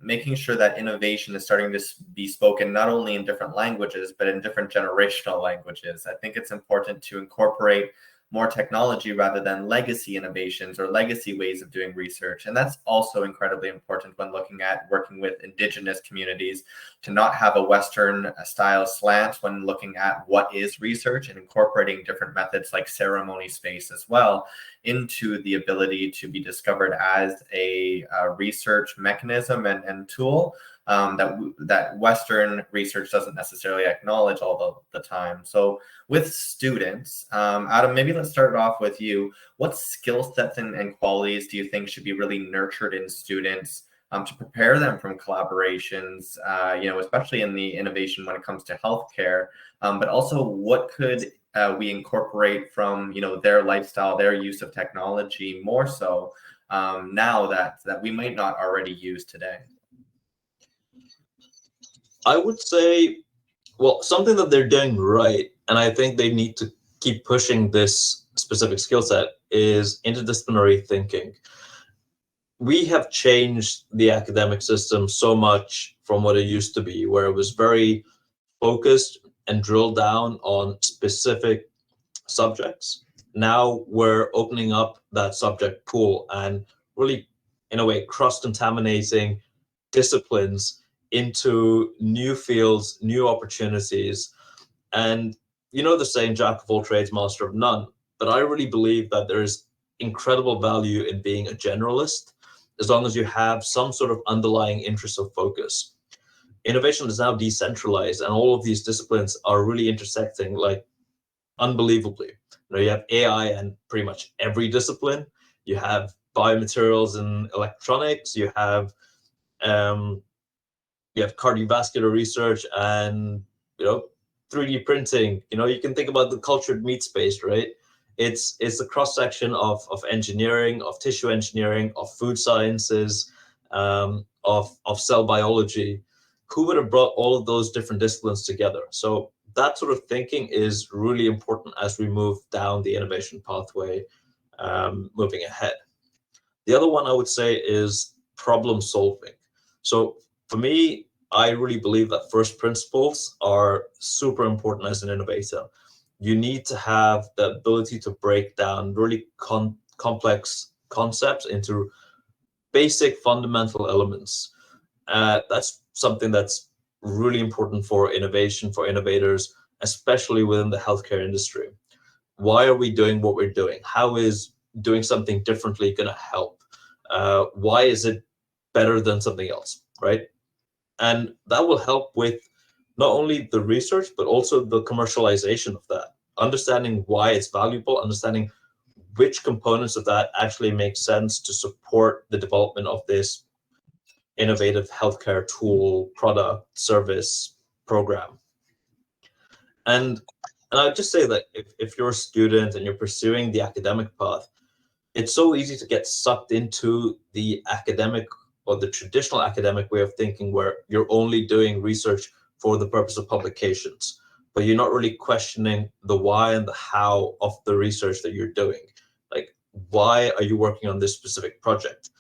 making sure that innovation is starting to be spoken not only in different languages, but in different generational languages. I think it's important to incorporate more technology rather than legacy innovations or legacy ways of doing research. And that's also incredibly important when looking at working with Indigenous communities, to not have a Western style slant when looking at what is research, and incorporating different methods like ceremony space as well into the ability to be discovered as a research mechanism and tool that Western research doesn't necessarily acknowledge all the time. So with students, Adam, maybe let's start off with you. What skill sets and qualities do you think should be really nurtured in students to prepare them from collaborations, especially in the innovation when it comes to healthcare, but also what could we incorporate from, their lifestyle, their use of technology more so now that we might not already use today? I would say, well, something that they're doing right, and I think they need to keep pushing this specific skill set is interdisciplinary thinking. We have changed the academic system so much from what it used to be, where it was very focused and drilled down on specific subjects. Now we're opening up that subject pool and really, in a way, cross-contaminating disciplines into new fields, new opportunities. And you know the saying, jack of all trades, master of none. But I really believe that there's incredible value in being a generalist, as long as you have some sort of underlying interest of focus. Innovation is now decentralized, and all of these disciplines are really intersecting like unbelievably. You have AI and pretty much every discipline. You have biomaterials and electronics. You have cardiovascular research and 3D printing. You can think about the cultured meat space, right? It's a cross section of engineering, of tissue engineering, of food sciences, of cell biology. Who would have brought all of those different disciplines together? So that sort of thinking is really important as we move down the innovation pathway, moving ahead. The other one I would say is problem solving. So for me, I really believe that first principles are super important as an innovator. You need to have the ability to break down really complex concepts into basic fundamental elements. That's something that's really important for innovation, for innovators, especially within the healthcare industry. Why are we doing what we're doing? How is doing something differently going to help? Why is it better than something else, right? And that will help with not only the research, but also the commercialization of that, understanding why it's valuable, understanding which components of that actually make sense to support the development of this innovative healthcare tool, product, service, program. And I'd just say that if you're a student and you're pursuing the academic path, it's so easy to get sucked into the academic or the traditional academic way of thinking, where you're only doing research for the purpose of publications, but you're not really questioning the why and the how of the research that you're doing. Like, why are you working on this specific project?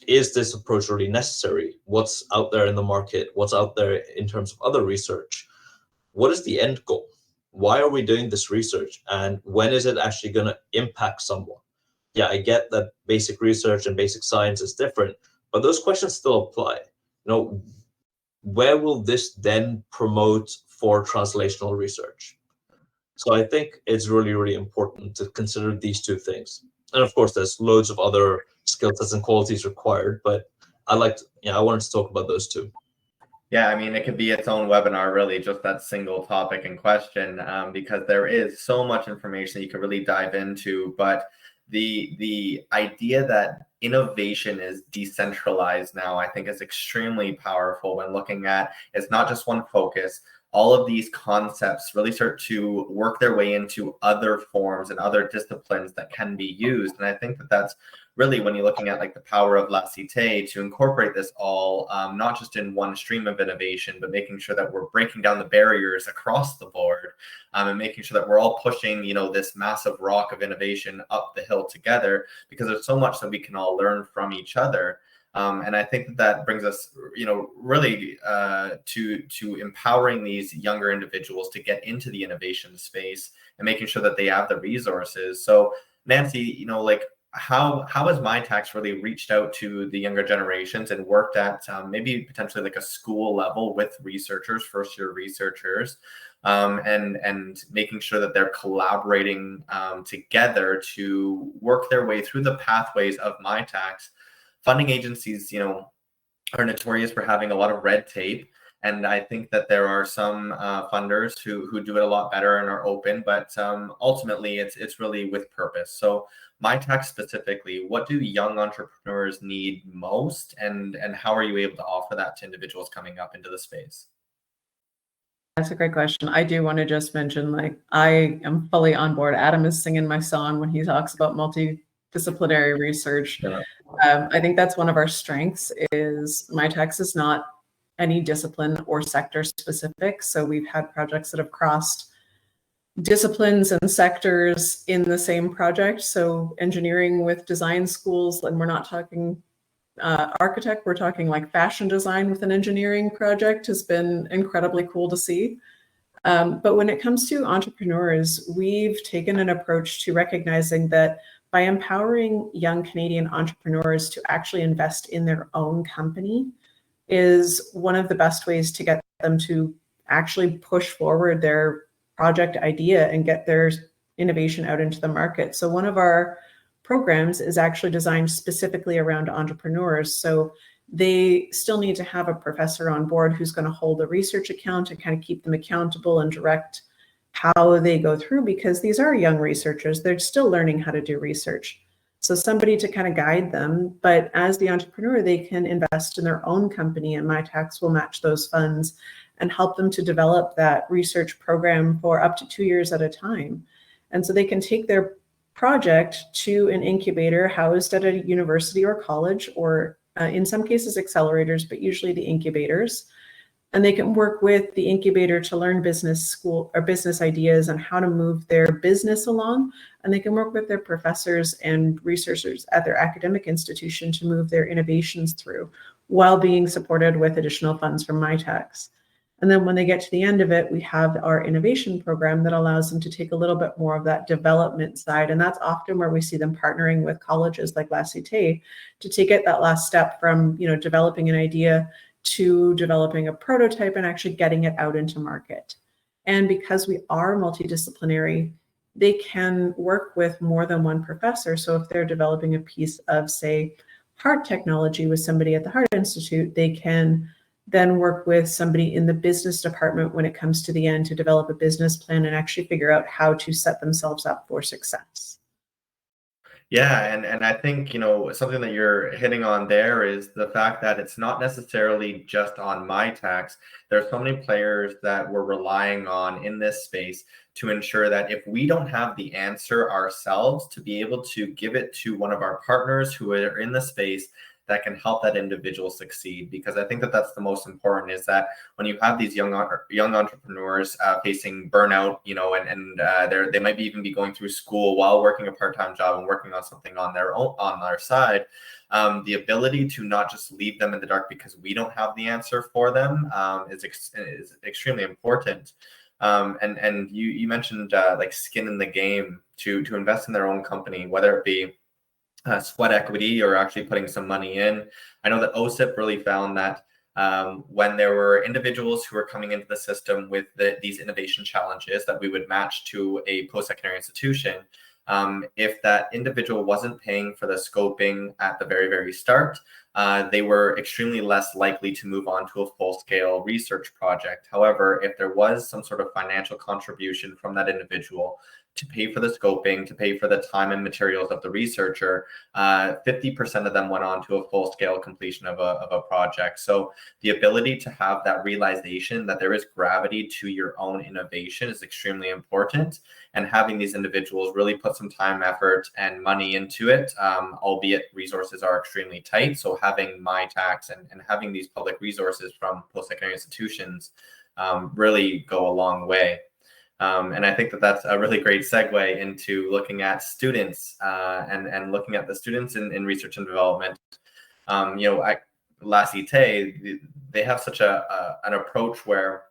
Is this approach really necessary? What's out there in the market? What's out there in terms of other research? What is the end goal? Why are we doing this research? And when is it actually going to impact someone? Yeah, I get that basic research and basic science is different, but those questions still apply. Where will this then promote for translational research? So I think it's really, really important to consider these two things. And of course, there's loads of other skill sets and qualities required, but I wanted to talk about those two. Yeah, I mean, it could be its own webinar, really, just that single topic in question, because there is so much information you could really dive into. But the idea that innovation is decentralized now, I think, is extremely powerful when looking at it's not just one focus. All of these concepts really start to work their way into other forms and other disciplines that can be used. And I think that that's really, when you're looking at like the power of La Cité, to incorporate this all, not just in one stream of innovation, but making sure that we're breaking down the barriers across the board, and making sure that we're all pushing, this massive rock of innovation up the hill together, because there's so much that we can all learn from each other. And I think that brings us, really to empowering these younger individuals to get into the innovation space and making sure that they have the resources. So Nancy, how has MyTax really reached out to the younger generations and worked at maybe potentially like a school level with researchers, first-year researchers, and making sure that they're collaborating together to work their way through the pathways of MyTax? Funding agencies, are notorious for having a lot of red tape. And I think that there are some funders who do it a lot better and are open, but ultimately it's really with purpose. So MyTax specifically, what do young entrepreneurs need most, and how are you able to offer that to individuals coming up into the space? That's a great question. I do want to just mention, I am fully on board. Adam is singing my song when he talks about multidisciplinary research. Yeah. I think that's one of our strengths is MyTax is not any discipline or sector specific. So we've had projects that have crossed disciplines and sectors in the same project. So engineering with design schools, and we're not talking architect, we're talking like fashion design with an engineering project, has been incredibly cool to see. But when it comes to entrepreneurs, we've taken an approach to recognizing that by empowering young Canadian entrepreneurs to actually invest in their own company is one of the best ways to get them to actually push forward their project idea and get their innovation out into the market. So one of our programs is actually designed specifically around entrepreneurs. So they still need to have a professor on board who's going to hold a research account and kind of keep them accountable and direct how they go through, because these are young researchers. They're still learning how to do research. So somebody to kind of guide them, but as the entrepreneur, they can invest in their own company, and MyTax will match those funds and help them to develop that research program for up to 2 years at a time. And so they can take their project to an incubator housed at a university or college, or in some cases accelerators, but usually the incubators. And they can work with the incubator to learn business school or business ideas and how to move their business along. And they can work with their professors and researchers at their academic institution to move their innovations through, while being supported with additional funds from MyTax. And then when they get to the end of it, we have our innovation program that allows them to take a little bit more of that development side. And that's often where we see them partnering with colleges like La Cité to take it that last step from, developing an idea to developing a prototype and actually getting it out into market. And because we are multidisciplinary, they can work with more than one professor. So if they're developing a piece of, say, heart technology with somebody at the Heart Institute, they can then work with somebody in the business department when it comes to the end to develop a business plan and actually figure out how to set themselves up for success. Yeah, and I think, something that you're hitting on there is the fact that it's not necessarily just on MyTax. There are so many players that we're relying on in this space to ensure that if we don't have the answer ourselves, to be able to give it to one of our partners who are in the space that can help that individual succeed. Because I think that that's the most important, is that when you have these young entrepreneurs facing burnout, and they might even be going through school while working a part-time job and working on something on their own, on their side, the ability to not just leave them in the dark because we don't have the answer for them is extremely important. And you mentioned like skin in the game to invest in their own company, whether it be sweat equity or actually putting some money in. I know that OCIP really found that when there were individuals who were coming into the system with these innovation challenges that we would match to a post-secondary institution, if that individual wasn't paying for the scoping at the very, very start, they were extremely less likely to move on to a full-scale research project. However, if there was some sort of financial contribution from that individual to pay for the scoping, to pay for the time and materials of the researcher, 50% of them went on to a full-scale completion of a project. So the ability to have that realization that there is gravity to your own innovation is extremely important. And having these individuals really put some time, effort, and money into it, albeit resources are extremely tight. So having MyTax and having these public resources from post-secondary institutions really go a long way. And I think that that's a really great segue into looking at students and looking at the students in research and development. At La Cité, they have such an approach where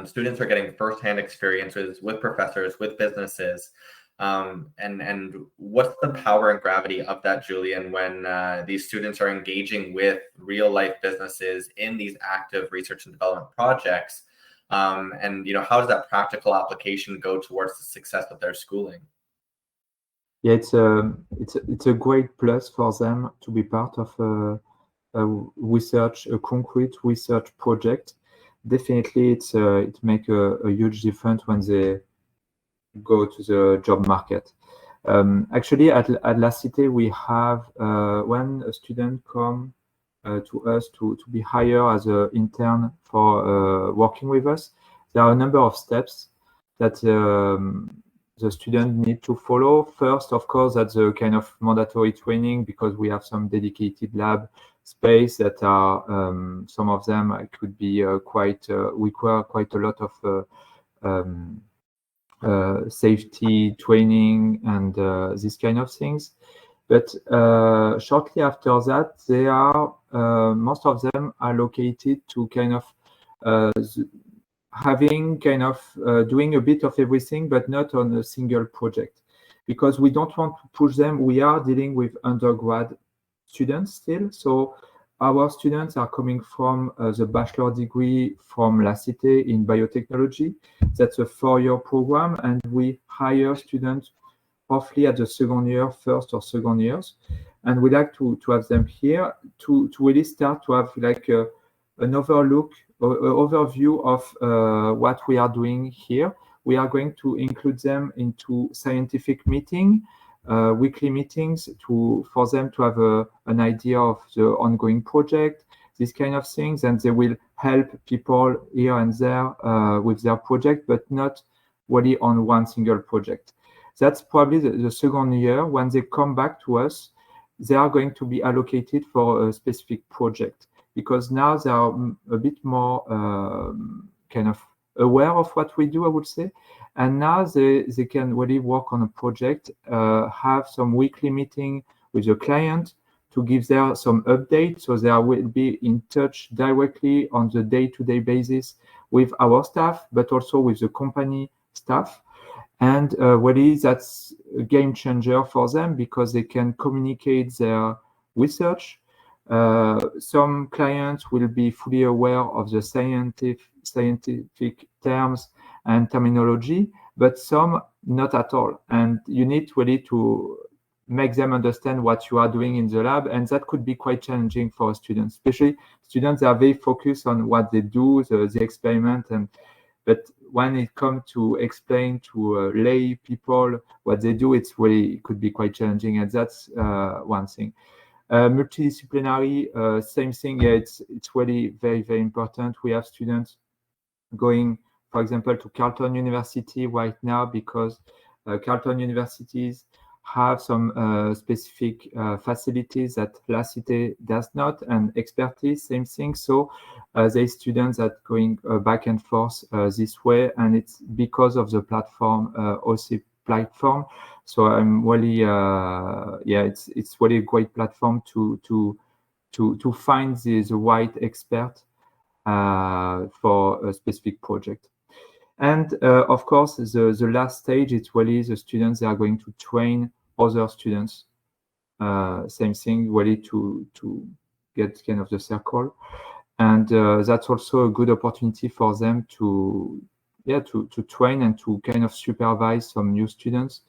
students are getting firsthand experiences with professors, with businesses. And what's the power and gravity of that, Julian, when these students are engaging with real life businesses in these active research and development projects? And how does that practical application go towards the success of their schooling? Yeah, it's a great plus for them to be part of a concrete research project. Definitely, it makes a huge difference when they go to the job market. Actually, at La Cité, we have when a student comes to us to be hired as an intern for working with us, there are a number of steps that the student need to follow. First, of course, that's a kind of mandatory training, because we have some dedicated lab space that are some of them could be require quite a lot of safety training and these kind of things. But shortly after that, they are most of them are located to kind of having kind of doing a bit of everything, but not on a single project, because we don't want to push them. We are dealing with undergrad students still, so our students are coming from the bachelor degree from La Cité in biotechnology. That's a 4-year program, and we hire students roughly at the first or second years. And we like to have them here to really start to have like an overview of what we are doing here. We are going to include them into scientific meeting, weekly meetings for them to have an idea of the ongoing project, these kind of things, and they will help people here and there with their project, but not really on one single project. That's probably the second year. When they come back to us, they are going to be allocated for a specific project, because now they are a bit more kind of aware of what we do, I would say. And now they can really work on a project, have some weekly meeting with the client to give them some updates. So they will be in touch directly on the day-to-day basis with our staff, but also with the company staff. And really, that's a game changer for them, because they can communicate their research. Some clients will be fully aware of the scientific terms and terminology, but some not at all. And you need really to make them understand what you are doing in the lab, and that could be quite challenging for students, especially students that are very focused on what they do, the experiment, but when it comes to explain to lay people what they do, it could be quite challenging, and that's one thing. Multidisciplinary, same thing. Yeah, it's really very, very important. We have students going, for example, to Carleton University right now, because Carleton universities have some specific facilities that La Cité does not, and expertise, same thing. So there's students that going back and forth this way, and it's because of the platform, OCIP platform. So I'm really, it's really a great platform to find the right expert for a specific project. And of course, the last stage, it's really the students that are going to train other students. Same thing, really to get kind of the circle. And that's also a good opportunity for them to train and to kind of supervise some new students.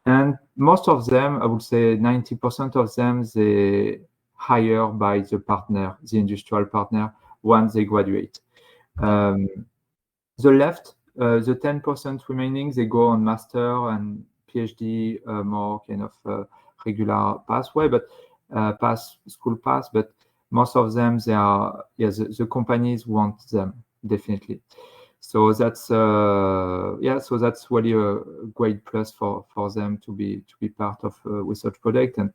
And most of them, I would say 90% of them, they hire by the partner, the industrial partner, once they graduate. The left, the 10% remaining, they go on master and PhD, more kind of regular pathway, but school path. But most of them, they are, the companies want them, definitely. So that's so that's really a great plus for them to be part of a research project. And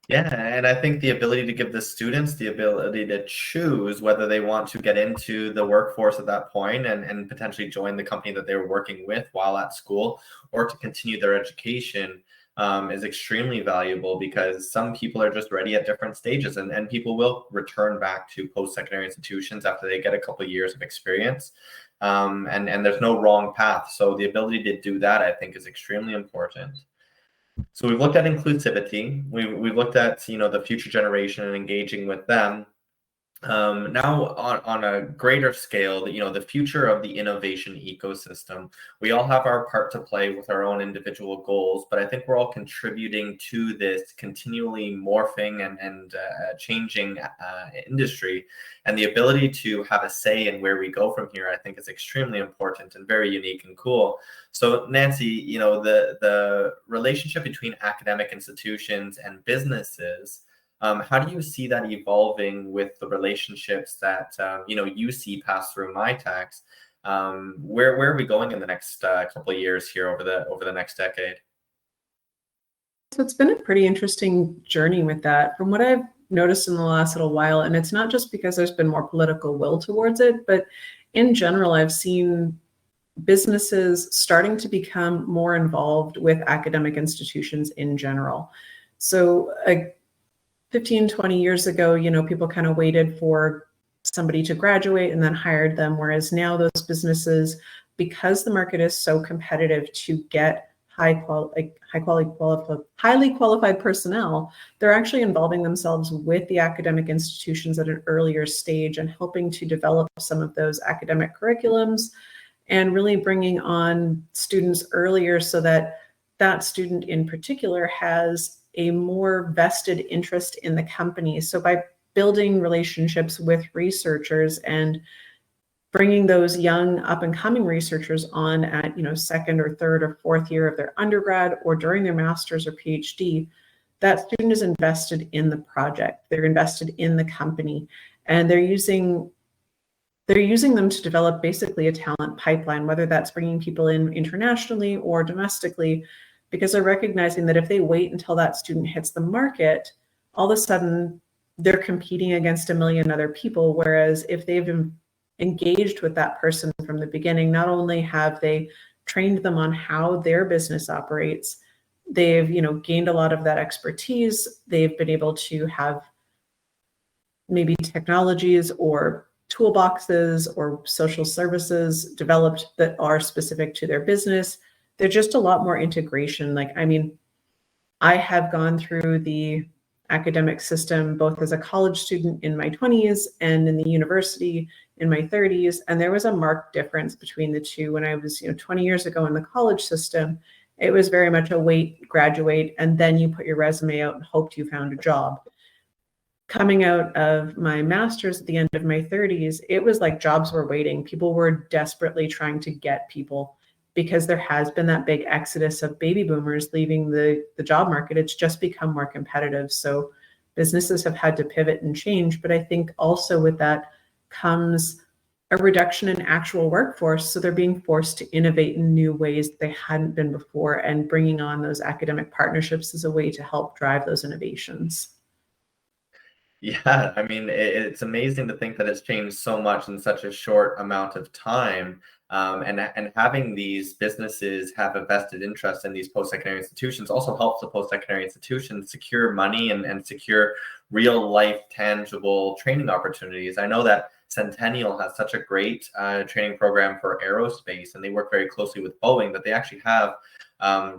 Yeah, and I think the ability to give the students the ability to choose whether they want to get into the workforce at that point and potentially join the company that they were working with while at school, or to continue their education is extremely valuable, because some people are just ready at different stages, and people will return back to post-secondary institutions after they get a couple of years of experience. And there's no wrong path. So the ability to do that, I think, is extremely important. So we've looked at inclusivity. We've looked at the future generation and engaging with them. Now on a greater scale, the future of the innovation ecosystem. We all have our part to play with our own individual goals, but I think we're all contributing to this continually morphing and changing industry. And the ability to have a say in where we go from here, I think, is extremely important and very unique and cool. So Nancy, the relationship between academic institutions and businesses, how do you see that evolving with the relationships that you see pass through MyTax? Where are we going in the next couple of years here over the next decade? So it's been a pretty interesting journey with that. From what I've noticed in the last little while, and it's not just because there's been more political will towards it, but in general, I've seen businesses starting to become more involved with academic institutions in general. So 15, 20 years ago, you know, people kind of waited for somebody to graduate and then hired them, whereas now those businesses, because the market is so competitive to get highly qualified personnel, they're actually involving themselves with the academic institutions at an earlier stage and helping to develop some of those academic curriculums and really bringing on students earlier so that that student in particular has a more vested interest in the company. So by building relationships with researchers and bringing those young up and coming researchers on at, you know, second or third or fourth year of their undergrad or during their master's or PhD, that student is invested in the project. They're invested in the company, and they're using them to develop basically a talent pipeline, whether that's bringing people in internationally or domestically, because they're recognizing that if they wait until that student hits the market, all of a sudden they're competing against a million other people. Whereas if they've been engaged with that person from the beginning, not only have they trained them on how their business operates, they've, you know, gained a lot of that expertise. They've been able to have maybe technologies or toolboxes or social services developed that are specific to their business. There's just a lot more integration. Like, I mean, I have gone through the academic system both as a college student in my 20s and in the university in my 30s, and there was a marked difference between the two. When I was, you know, 20 years ago in the college system, it was very much a wait, graduate, and then you put your resume out and hoped you found a job. Coming out of my master's at the end of my 30s, it was like jobs were waiting. People were desperately trying to get people because there has been that big exodus of baby boomers leaving the job market. It's just become more competitive. So businesses have had to pivot and change. But I think also with that comes a reduction in actual workforce. So they're being forced to innovate in new ways that they hadn't been before, and bringing on those academic partnerships is a way to help drive those innovations. Yeah, I mean, it's amazing to think that it's changed so much in such a short amount of time. And having these businesses have a vested interest in these post-secondary institutions also helps the post-secondary institutions secure money and secure real life tangible training opportunities. I know that Centennial has such a great training program for aerospace, and they work very closely with Boeing, that they actually have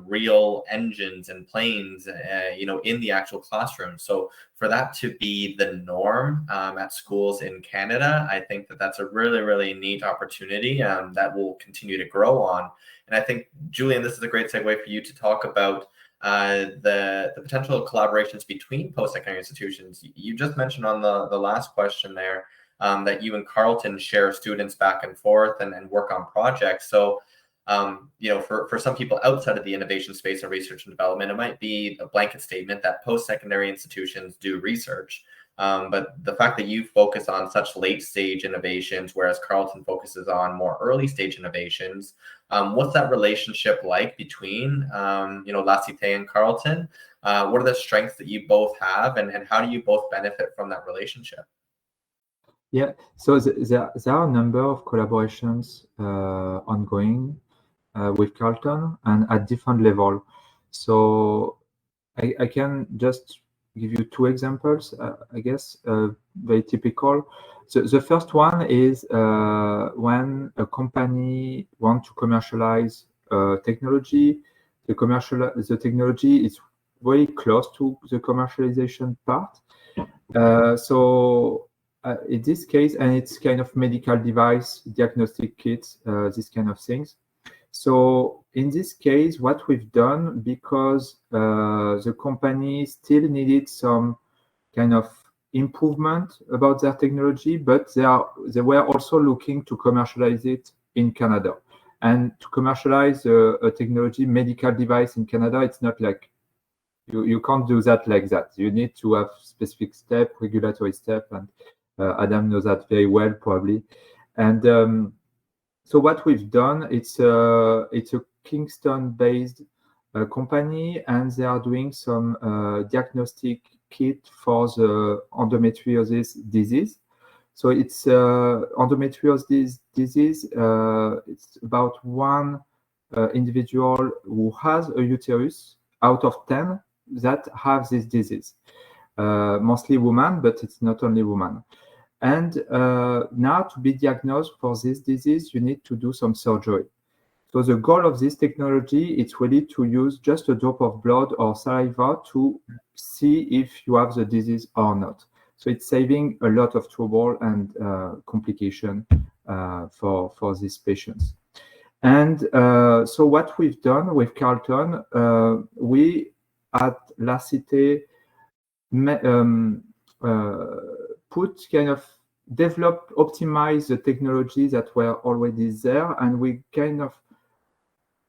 real engines and planes, you know, in the actual classroom. So for that to be the norm at schools in Canada, I think that that's a really, really neat opportunity that will continue to grow on. And I think, Julian, this is a great segue for you to talk about the potential collaborations between post-secondary institutions. You just mentioned on the last question there that you and Carleton share students back and forth and work on projects. So you know, for some people outside of the innovation space and research and development, it might be a blanket statement that post-secondary institutions do research. But the fact that you focus on such late stage innovations, whereas Carleton focuses on more early stage innovations, what's that relationship like between, you know, La Cité and Carleton? What are the strengths that you both have, and how do you both benefit from that relationship? Yeah, so there are a number of collaborations ongoing with Carleton and at different level. So I can just give you two examples, I guess, very typical. So the first one is when a company wants to commercialize technology. The technology is very close to the commercialization part. In this case, and it's kind of medical device, diagnostic kits, these kind of things. So in this case, what we've done, because the company still needed some kind of improvement about their technology, but they were also looking to commercialize it in Canada. And to commercialize a technology, medical device in Canada, it's not like you can't do that like that. You need to have specific step, regulatory step, and Adam knows that very well, probably. And so what we've done, it's a Kingston-based company, and they are doing some diagnostic kit for the endometriosis disease. So it's endometriosis disease. It's about one individual who has a uterus out of 10 that have this disease. Mostly women, but it's not only women. And now to be diagnosed for this disease, you need to do some surgery. So the goal of this technology is really to use just a drop of blood or saliva to see if you have the disease or not. So it's saving a lot of trouble and complication for these patients. And so what we've done with Carlton, we at La Cité put kind of develop, optimize the technology that were already there, and we kind of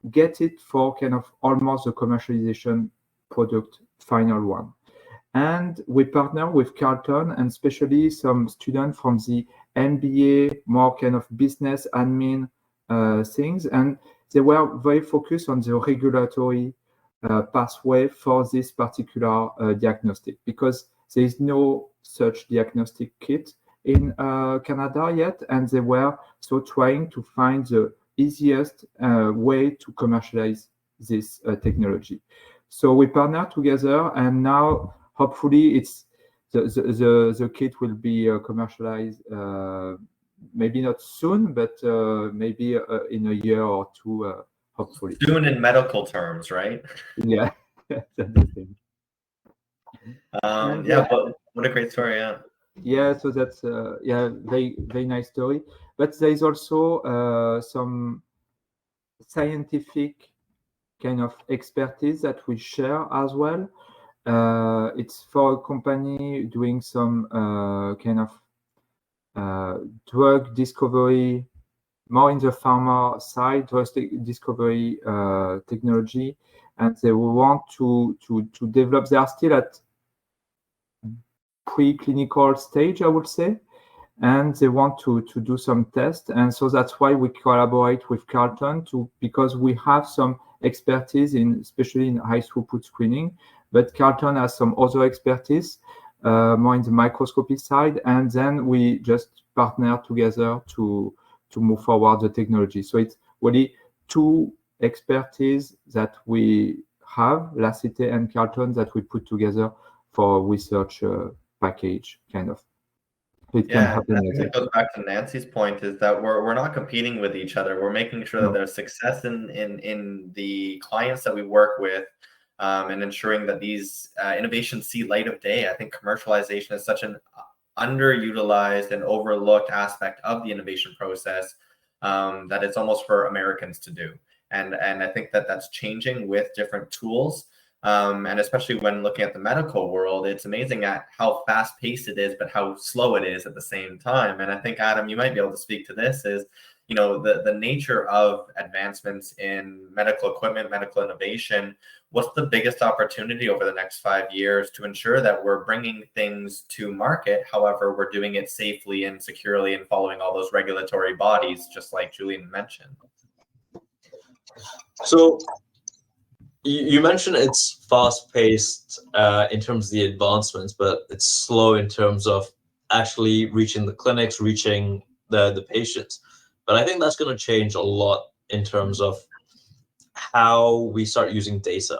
get it for kind of almost the commercialization product, final one. And we partner with Carlton and especially some students from the MBA, more kind of business admin things. And they were very focused on the regulatory pathway for this particular diagnostic, because there is no such diagnostic kit in Canada yet. And they were so trying to find the easiest way to commercialize this technology. So we partner together, and now hopefully it's the kit will be commercialized maybe not soon, but maybe in a year or two, hopefully. Soon in medical terms, right? Yeah, that's the thing. Yeah, but what a great story, yeah. Yeah, so that's yeah, very very nice story. But there is also some scientific kind of expertise that we share as well. It's for a company doing some kind of drug discovery, more in the pharma side, drug discovery technology, and they want to develop. They are still at preclinical stage, I would say, and they want to do some tests. And so that's why we collaborate with Carlton because we have some expertise in, especially in high throughput screening, but Carlton has some other expertise, more in the microscopy side. And then we just partner together to move forward the technology. So it's really two expertise that we have, La Cité and Carlton, that we put together for research package, kind of. It can happen. I think it goes back to Nancy's point, is that we're not competing with each other. We're making sure that there's success in the clients that we work with, and ensuring that these innovations see light of day. I think commercialization is such an underutilized and overlooked aspect of the innovation process, that it's almost for Americans to do. And I think that that's changing with different tools. And especially when looking at the medical world, it's amazing at how fast paced it is, but how slow it is at the same time. And I think, Adam, you might be able to speak to this, is, you know, the nature of advancements in medical equipment, medical innovation. What's the biggest opportunity over the next 5 years to ensure that we're bringing things to market? However, we're doing it safely and securely and following all those regulatory bodies, just like Julian mentioned. So you mentioned it's fast-paced in terms of the advancements, but it's slow in terms of actually reaching the clinics, reaching the patients. But I think that's going to change a lot in terms of how we start using data.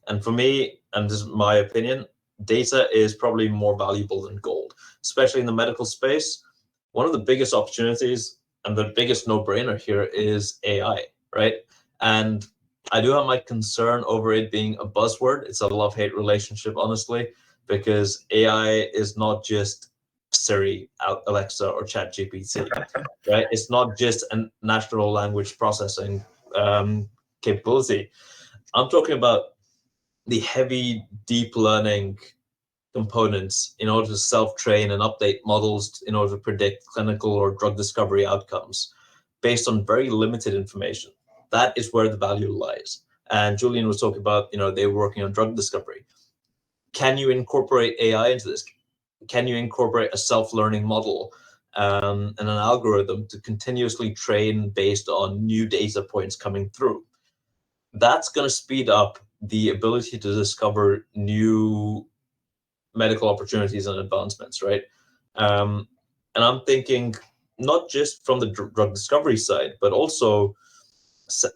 And for me, and this is my opinion, data is probably more valuable than gold, especially in the medical space. One of the biggest opportunities and the biggest no-brainer here is AI, right? And I do have my concern over it being a buzzword. It's a love-hate relationship, honestly, because AI is not just Siri, Alexa, or ChatGPT, right? It's not just a natural language processing capability. I'm talking about the heavy deep learning components in order to self-train and update models in order to predict clinical or drug discovery outcomes based on very limited information. That is where the value lies. And Julian was talking about, you know, they were working on drug discovery. Can you incorporate AI into this? Can you incorporate a self-learning model and an algorithm to continuously train based on new data points coming through? That's going to speed up the ability to discover new medical opportunities and advancements, right? And I'm thinking not just from the drug discovery side, but also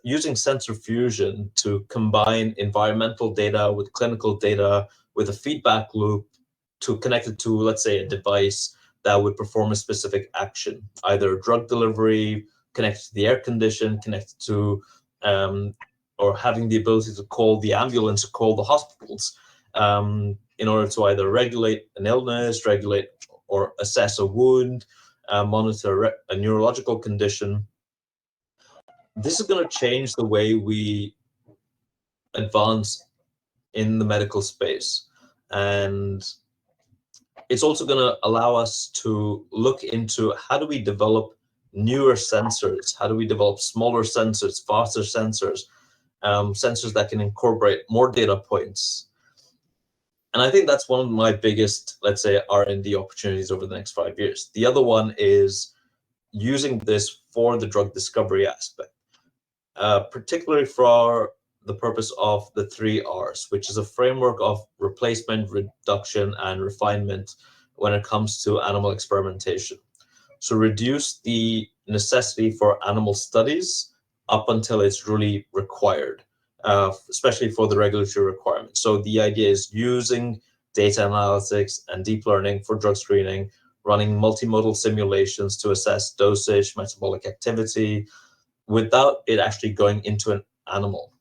using sensor fusion to combine environmental data with clinical data with a feedback loop to connect it to, let's say, a device that would perform a specific action, either drug delivery, connected to the air condition, connected to, or having the ability to call the ambulance or call the hospitals in order to either regulate an illness, regulate or assess a wound, monitor a neurological condition. This is going to change the way we advance in the medical space. And it's also going to allow us to look into how do we develop newer sensors? How do we develop smaller sensors, faster sensors, sensors that can incorporate more data points? And I think that's one of my biggest, let's say, R&D opportunities over the next 5 years. The other one is using this for the drug discovery aspect, particularly for the purpose of the 3 Rs, which is a framework of replacement, reduction, and refinement when it comes to animal experimentation. So reduce the necessity for animal studies up until it's really required, especially for the regulatory requirements. So the idea is using data analytics and deep learning for drug screening, running multimodal simulations to assess dosage, metabolic activity, without it actually going into an animal.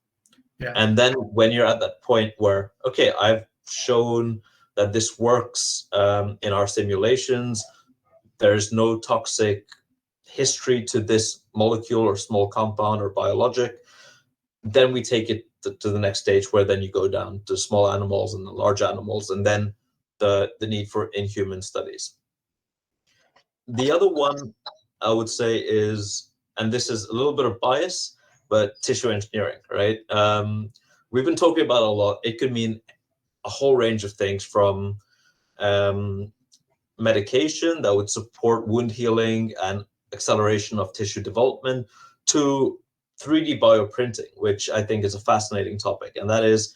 Yeah. And then when you're at that point where, okay, I've shown that this works in our simulations, there's no toxic history to this molecule or small compound or biologic, then we take it to the next stage where then you go down to small animals and the large animals, and then the need for in-human studies. The other one I would say is, and this is a little bit of bias, but tissue engineering, right? We've been talking about a lot. It could mean a whole range of things, from medication that would support wound healing and acceleration of tissue development, to 3D bioprinting, which I think is a fascinating topic. And that is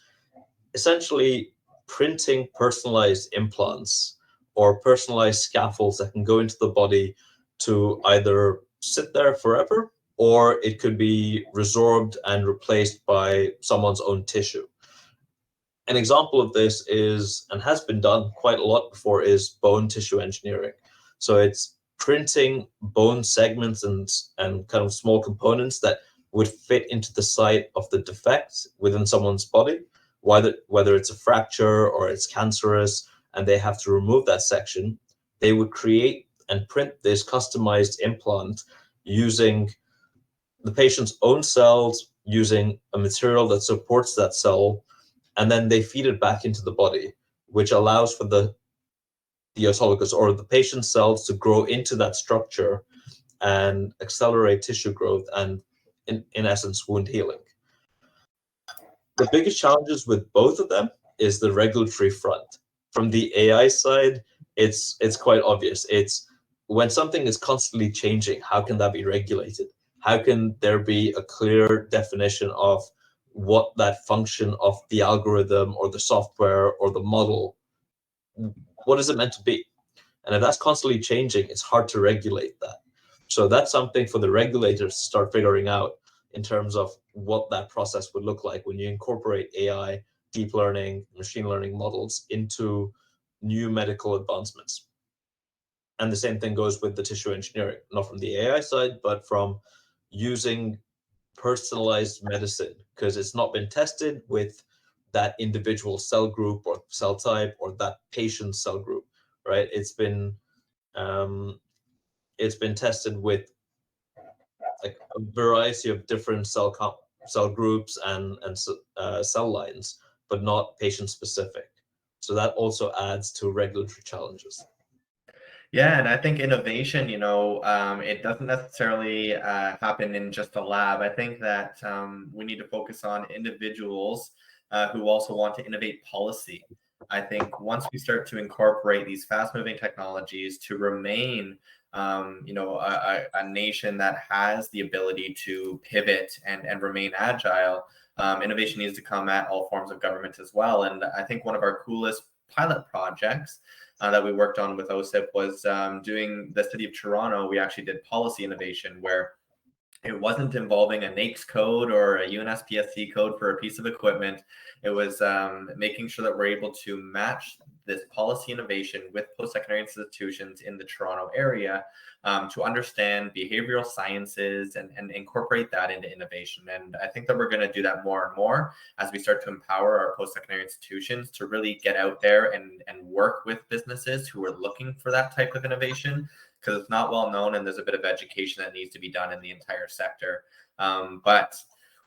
essentially printing personalized implants or personalized scaffolds that can go into the body to either sit there forever, or it could be resorbed and replaced by someone's own tissue. An example of this is, and has been done quite a lot before, is bone tissue engineering. So it's printing bone segments and kind of small components that would fit into the site of the defect within someone's body, whether it's a fracture or it's cancerous, and they have to remove that section. They would create and print this customized implant using the patient's own cells, using a material that supports that cell, and then they feed it back into the body, which allows for the autologous or the patient's cells to grow into that structure and accelerate tissue growth and, in essence, wound healing. The biggest challenges with both of them is the regulatory front. From the AI side, it's quite obvious. It's when something is constantly changing, how can that be regulated? How can there be a clear definition of what that function of the algorithm or the software or the model, what is it meant to be? And if that's constantly changing, it's hard to regulate that. So that's something for the regulators to start figuring out in terms of what that process would look like when you incorporate AI, deep learning, machine learning models into new medical advancements. And the same thing goes with the tissue engineering, not from the AI side, but from using personalized medicine, because it's not been tested with that individual cell group or cell type or that patient's cell group, right? It's been tested with like a variety of different cell groups and cell lines, but not patient specific. So that also adds to regulatory challenges. Yeah, and I think innovation, it doesn't necessarily happen in just a lab. I think that we need to focus on individuals who also want to innovate policy. I think once we start to incorporate these fast-moving technologies to remain, a nation that has the ability to pivot and remain agile, innovation needs to come at all forms of government as well. And I think one of our coolest pilot projects that we worked on with OCIP was doing the city of Toronto. We actually did policy innovation where it wasn't involving a NAICS code or a UNSPSC code for a piece of equipment. It was making sure that we're able to match this policy innovation with post-secondary institutions in the Toronto area to understand behavioral sciences and incorporate that into innovation. And I think that we're going to do that more and more as we start to empower our post-secondary institutions to really get out there and work with businesses who are looking for that type of innovation, because it's not well known and there's a bit of education that needs to be done in the entire sector. But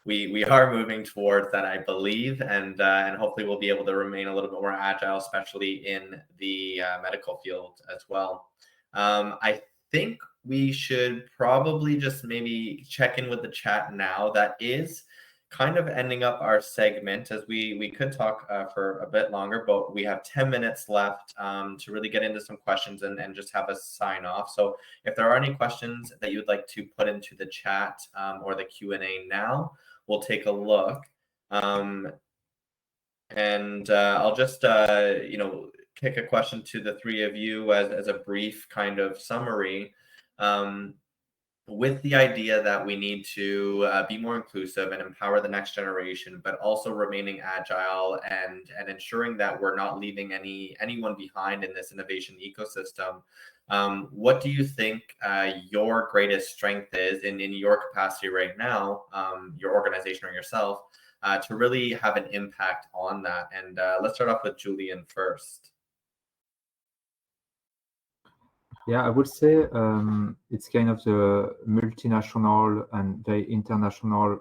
we are moving towards that, I believe, and hopefully we'll be able to remain a little bit more agile, especially in the medical field as well. I think we should probably just maybe check in with the chat now. That is kind of ending up our segment, as we could talk for a bit longer, but we have 10 minutes left to really get into some questions and just have a sign off. So if there are any questions that you'd like to put into the chat or the Q&A now, we'll take a look. And I'll just, kick a question to the three of you as a brief kind of summary. With the idea that we need to be more inclusive and empower the next generation, but also remaining agile and ensuring that we're not leaving anyone behind in this innovation ecosystem. What do you think your greatest strength is in your capacity right now, your organization or yourself, to really have an impact on that? And let's start off with Julian first. Yeah, I would say it's kind of the multinational and very international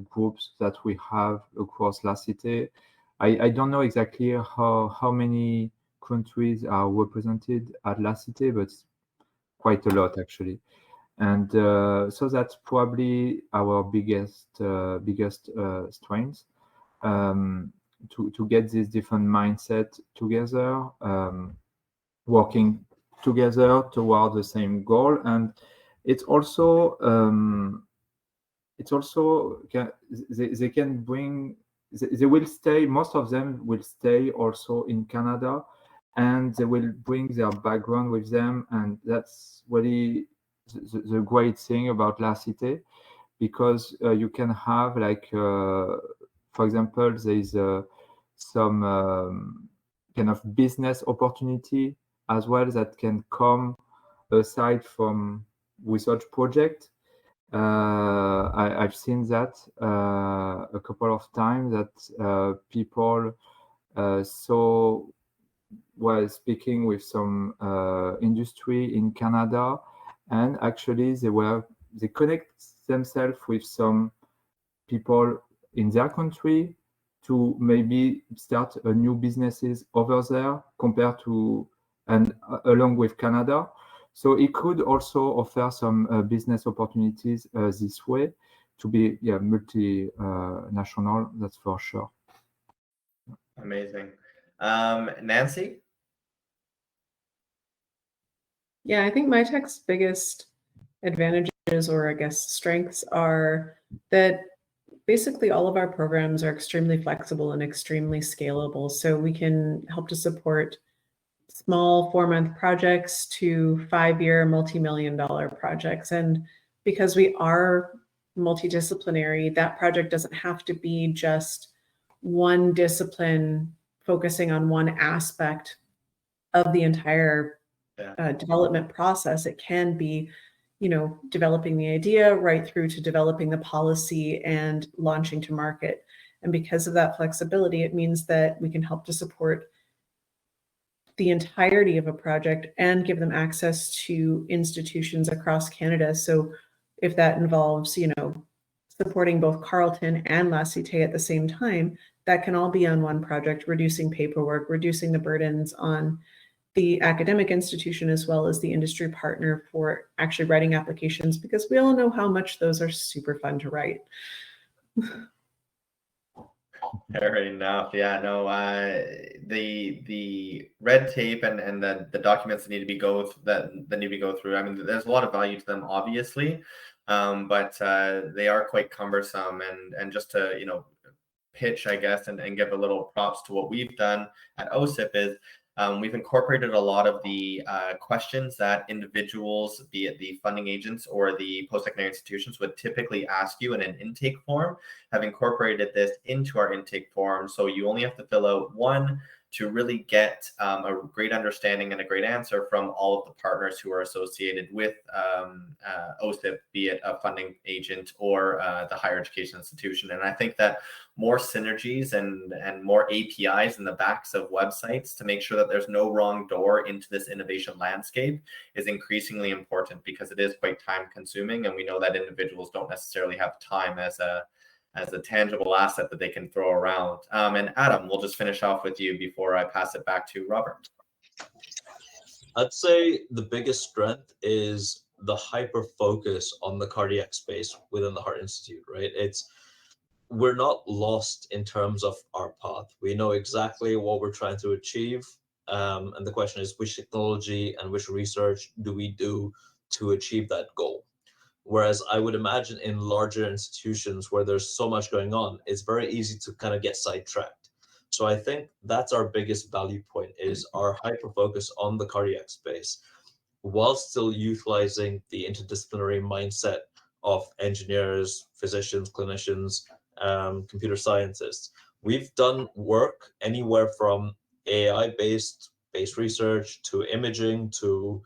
groups that we have across La Cité. I don't know exactly how many countries are represented at La Cité, but quite a lot actually. And so that's probably our biggest strength, to get this different mindset together, working together toward the same goal. And it's also they can bring, they will stay, most of them will stay also in Canada, and they will bring their background with them. And that's really the great thing about La Cité, because you can have, like, for example, there is some kind of business opportunity as well that can come aside from research project. I've seen that a couple of times, that people were speaking with some industry in Canada, and actually they connect themselves with some people in their country to maybe start a new businesses over there compared to, and along with Canada. So it could also offer some business opportunities this way, to be multinational, that's for sure. Amazing. Nancy? Yeah, I think MyTech's biggest advantages, or I guess strengths, are that basically all of our programs are extremely flexible and extremely scalable. So we can help to support small 4-month projects to 5-year multi-million-dollar projects. And because we are multidisciplinary, that project doesn't have to be just one discipline focusing on one aspect of the entire development process. It can be, developing the idea right through to developing the policy and launching to market. And because of that flexibility, it means that we can help to support the entirety of a project and give them access to institutions across Canada. So if that involves, supporting both Carleton and La Cité at the same time, that can all be on one project, reducing paperwork, reducing the burdens on the academic institution as well as the industry partner for actually writing applications, because we all know how much those are super fun to write. Fair enough. Yeah, no, the red tape and the documents that need to be go through. I mean, there's a lot of value to them, obviously, but they are quite cumbersome. And just to pitch, I guess, and give a little props to what we've done at OCIP is We've incorporated a lot of the questions that individuals, be it the funding agents or the post-secondary institutions, would typically ask you in an intake form. Have incorporated this into our intake form, so you only have to fill out one to really get a great understanding and a great answer from all of the partners who are associated with OCIP, be it a funding agent or the higher education institution. And I think that more synergies and more APIs in the backs of websites to make sure that there's no wrong door into this innovation landscape is increasingly important, because it is quite time consuming, and we know that individuals don't necessarily have time as a tangible asset that they can throw around. And Adam, we'll just finish off with you before I pass it back to Robert. I'd say the biggest strength is the hyper focus on the cardiac space within the Heart Institute, right? We're not lost in terms of our path. We know exactly what we're trying to achieve. And the question is, which technology and which research do we do to achieve that goal? Whereas I would imagine in larger institutions where there's so much going on, it's very easy to kind of get sidetracked. So I think that's our biggest value point, is our hyper focus on the cardiac space, while still utilizing the interdisciplinary mindset of engineers, physicians, clinicians, computer scientists. We've done work anywhere from AI-based research to imaging to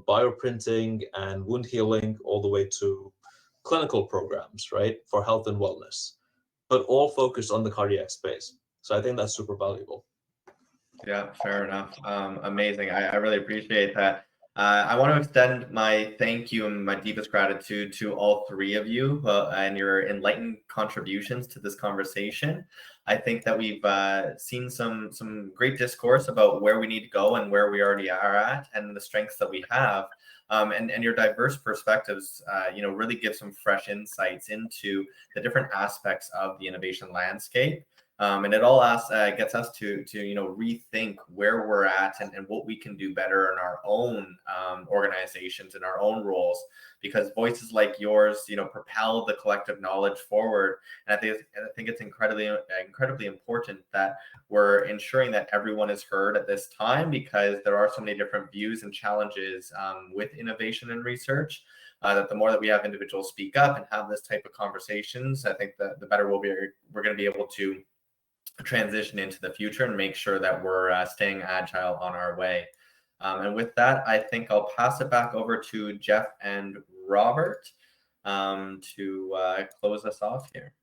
bioprinting and wound healing, all the way to clinical programs, right, for health and wellness, but all focused on the cardiac space. So I think that's super valuable. Yeah, fair enough. Amazing. I really appreciate that. I want to extend my thank you and my deepest gratitude to all three of you and your enlightened contributions to this conversation. I think that we've seen some great discourse about where we need to go and where we already are at, and the strengths that we have. And your diverse perspectives, really give some fresh insights into the different aspects of the innovation landscape. And it all gets us to rethink where we're at and what we can do better in our own organizations and our own roles, because voices like yours, propel the collective knowledge forward. And I think it's incredibly important that we're ensuring that everyone is heard at this time, because there are so many different views and challenges with innovation and research. That the more that we have individuals speak up and have this type of conversations, I think the better we're going to be able to transition into the future and make sure that we're staying agile on our way. And with that, I think I'll pass it back over to Jeff and Robert to close us off here.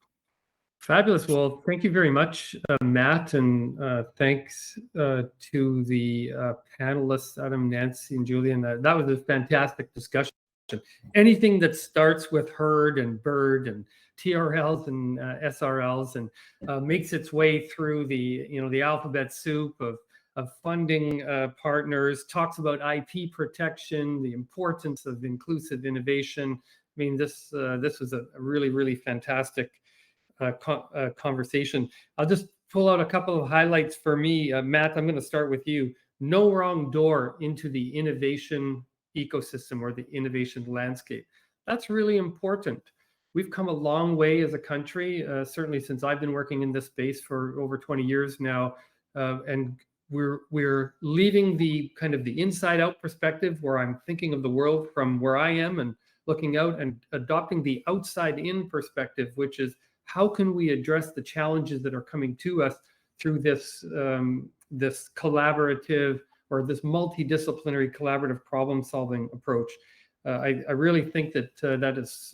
Fabulous. Well, thank you very much, Matt, and thanks to the panelists, Adam, Nancy, and Julian. That was a fantastic discussion. Anything that starts with herd and bird and TRLs and SRLs and makes its way through the alphabet soup of funding partners, talks about IP protection, the importance of inclusive innovation. I mean, this was a really, really fantastic conversation. I'll just pull out a couple of highlights for me. Matt, I'm going to start with you. No wrong door into the innovation ecosystem or the innovation landscape. That's really important. We've come a long way as a country, certainly since I've been working in this space for over 20 years now, and we're leaving the kind of the inside out perspective, where I'm thinking of the world from where I am and looking out, and adopting the outside in perspective, which is how can we address the challenges that are coming to us through this this collaborative or this multidisciplinary collaborative problem-solving approach. I really think that that is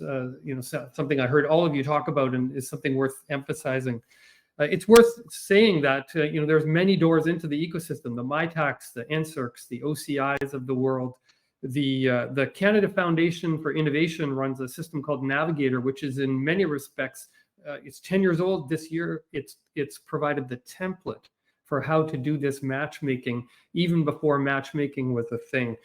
something I heard all of you talk about, and is something worth emphasizing. It's worth saying that there's many doors into the ecosystem: the MITACs, the NSERCs, the OCIs of the world. The Canada Foundation for Innovation runs a system called Navigator, which is in many respects, it's 10 years old this year. It's provided the template for how to do this matchmaking, even before matchmaking was a thing.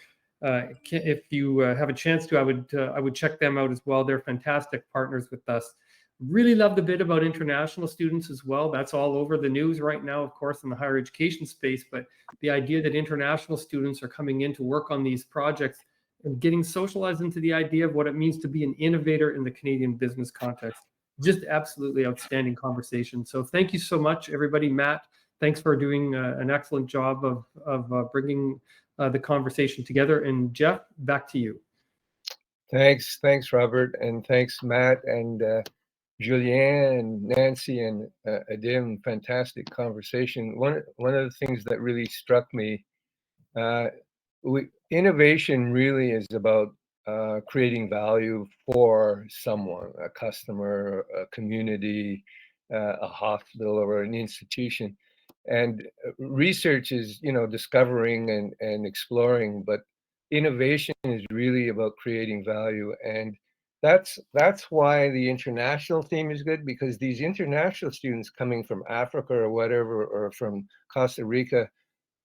If you have a chance to, I would check them out as well. They're fantastic partners with us. Really love the bit about international students as well. That's all over the news right now, of course, in the higher education space. But the idea that international students are coming in to work on these projects and getting socialized into the idea of what it means to be an innovator in the Canadian business context. Just absolutely outstanding conversation. So thank you so much, everybody. Matt, thanks for doing an excellent job of bringing the conversation together. And Jeff, back to you. Thanks, Robert, and thanks, Matt, and Julien, and Nancy, and Adim. Fantastic conversation. One of the things that really struck me, innovation really is about creating value for someone, a customer, a community, a hospital, or an institution. And research is, discovering and exploring, but innovation is really about creating value. And that's why the international theme is good, because these international students coming from Africa or whatever, or from Costa Rica,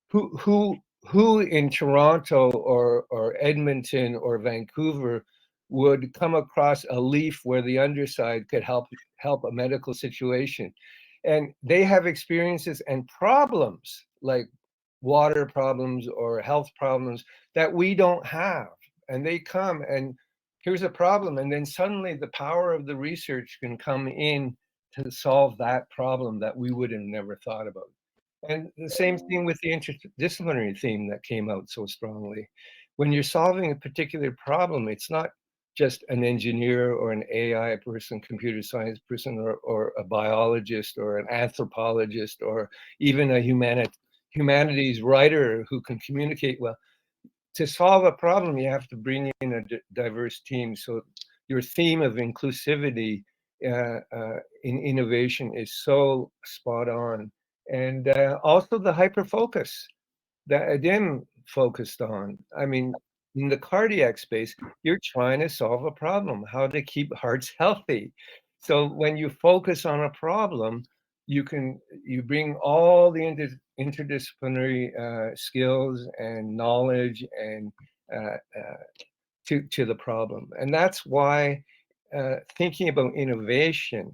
who in Toronto or Edmonton or Vancouver would come across a leaf where the underside could help a medical situation. And they have experiences and problems like water problems or health problems that we don't have. And they come and here's a problem. And then suddenly the power of the research can come in to solve that problem that we would have never thought about. And the same thing with the interdisciplinary theme that came out so strongly. When you're solving a particular problem, it's not just an engineer or an AI person, computer science person, or a biologist or an anthropologist, or even a humanities writer who can communicate well. To solve a problem, you have to bring in a diverse team. So your theme of inclusivity in innovation is so spot on. And also the hyper-focus that Adim focused on. I mean, in the cardiac space, you're trying to solve a problem, how to keep hearts healthy. So when you focus on a problem, you bring all the interdisciplinary skills and knowledge and to the problem. And that's why thinking about innovation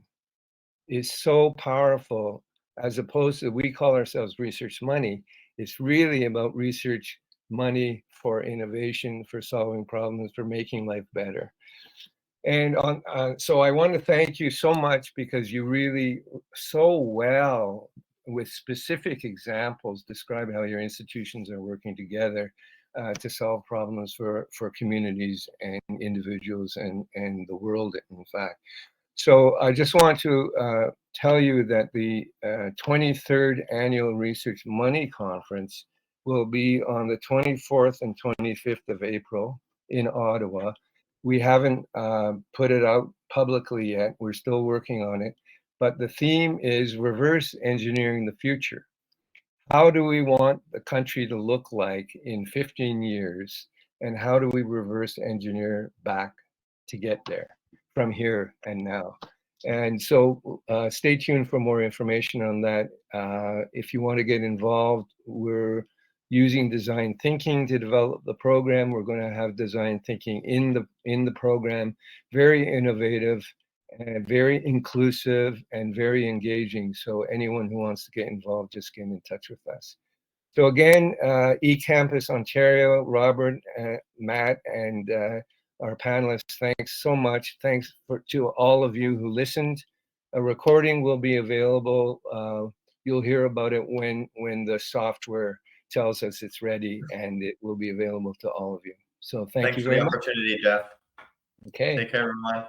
is so powerful, as opposed to, we call ourselves research money. It's really about research money for innovation, for solving problems, for making life better. And so I want to thank you so much, because you really so well, with specific examples, describe how your institutions are working together to solve problems for communities and individuals and the world, in fact. So I just want to tell you that the 23rd Annual Research Money Conference will be on the 24th and 25th of April in Ottawa. We haven't put it out publicly yet. We're still working on it. But the theme is reverse engineering the future. How do we want the country to look like in 15 years? And how do we reverse engineer back to get there from here and now? And so stay tuned for more information on that. If you want to get involved, we're using design thinking to develop the program. We're going to have design thinking in the program, very innovative, and very inclusive, and very engaging. So anyone who wants to get involved, just get in touch with us. So again, eCampus Ontario, Robert, Matt, and our panelists, thanks so much. Thanks to all of you who listened. A recording will be available. You'll hear about it when the software tells us it's ready, and it will be available to all of you. So thank you very much. Thanks for the opportunity, Jeff. Okay. Take care, everyone.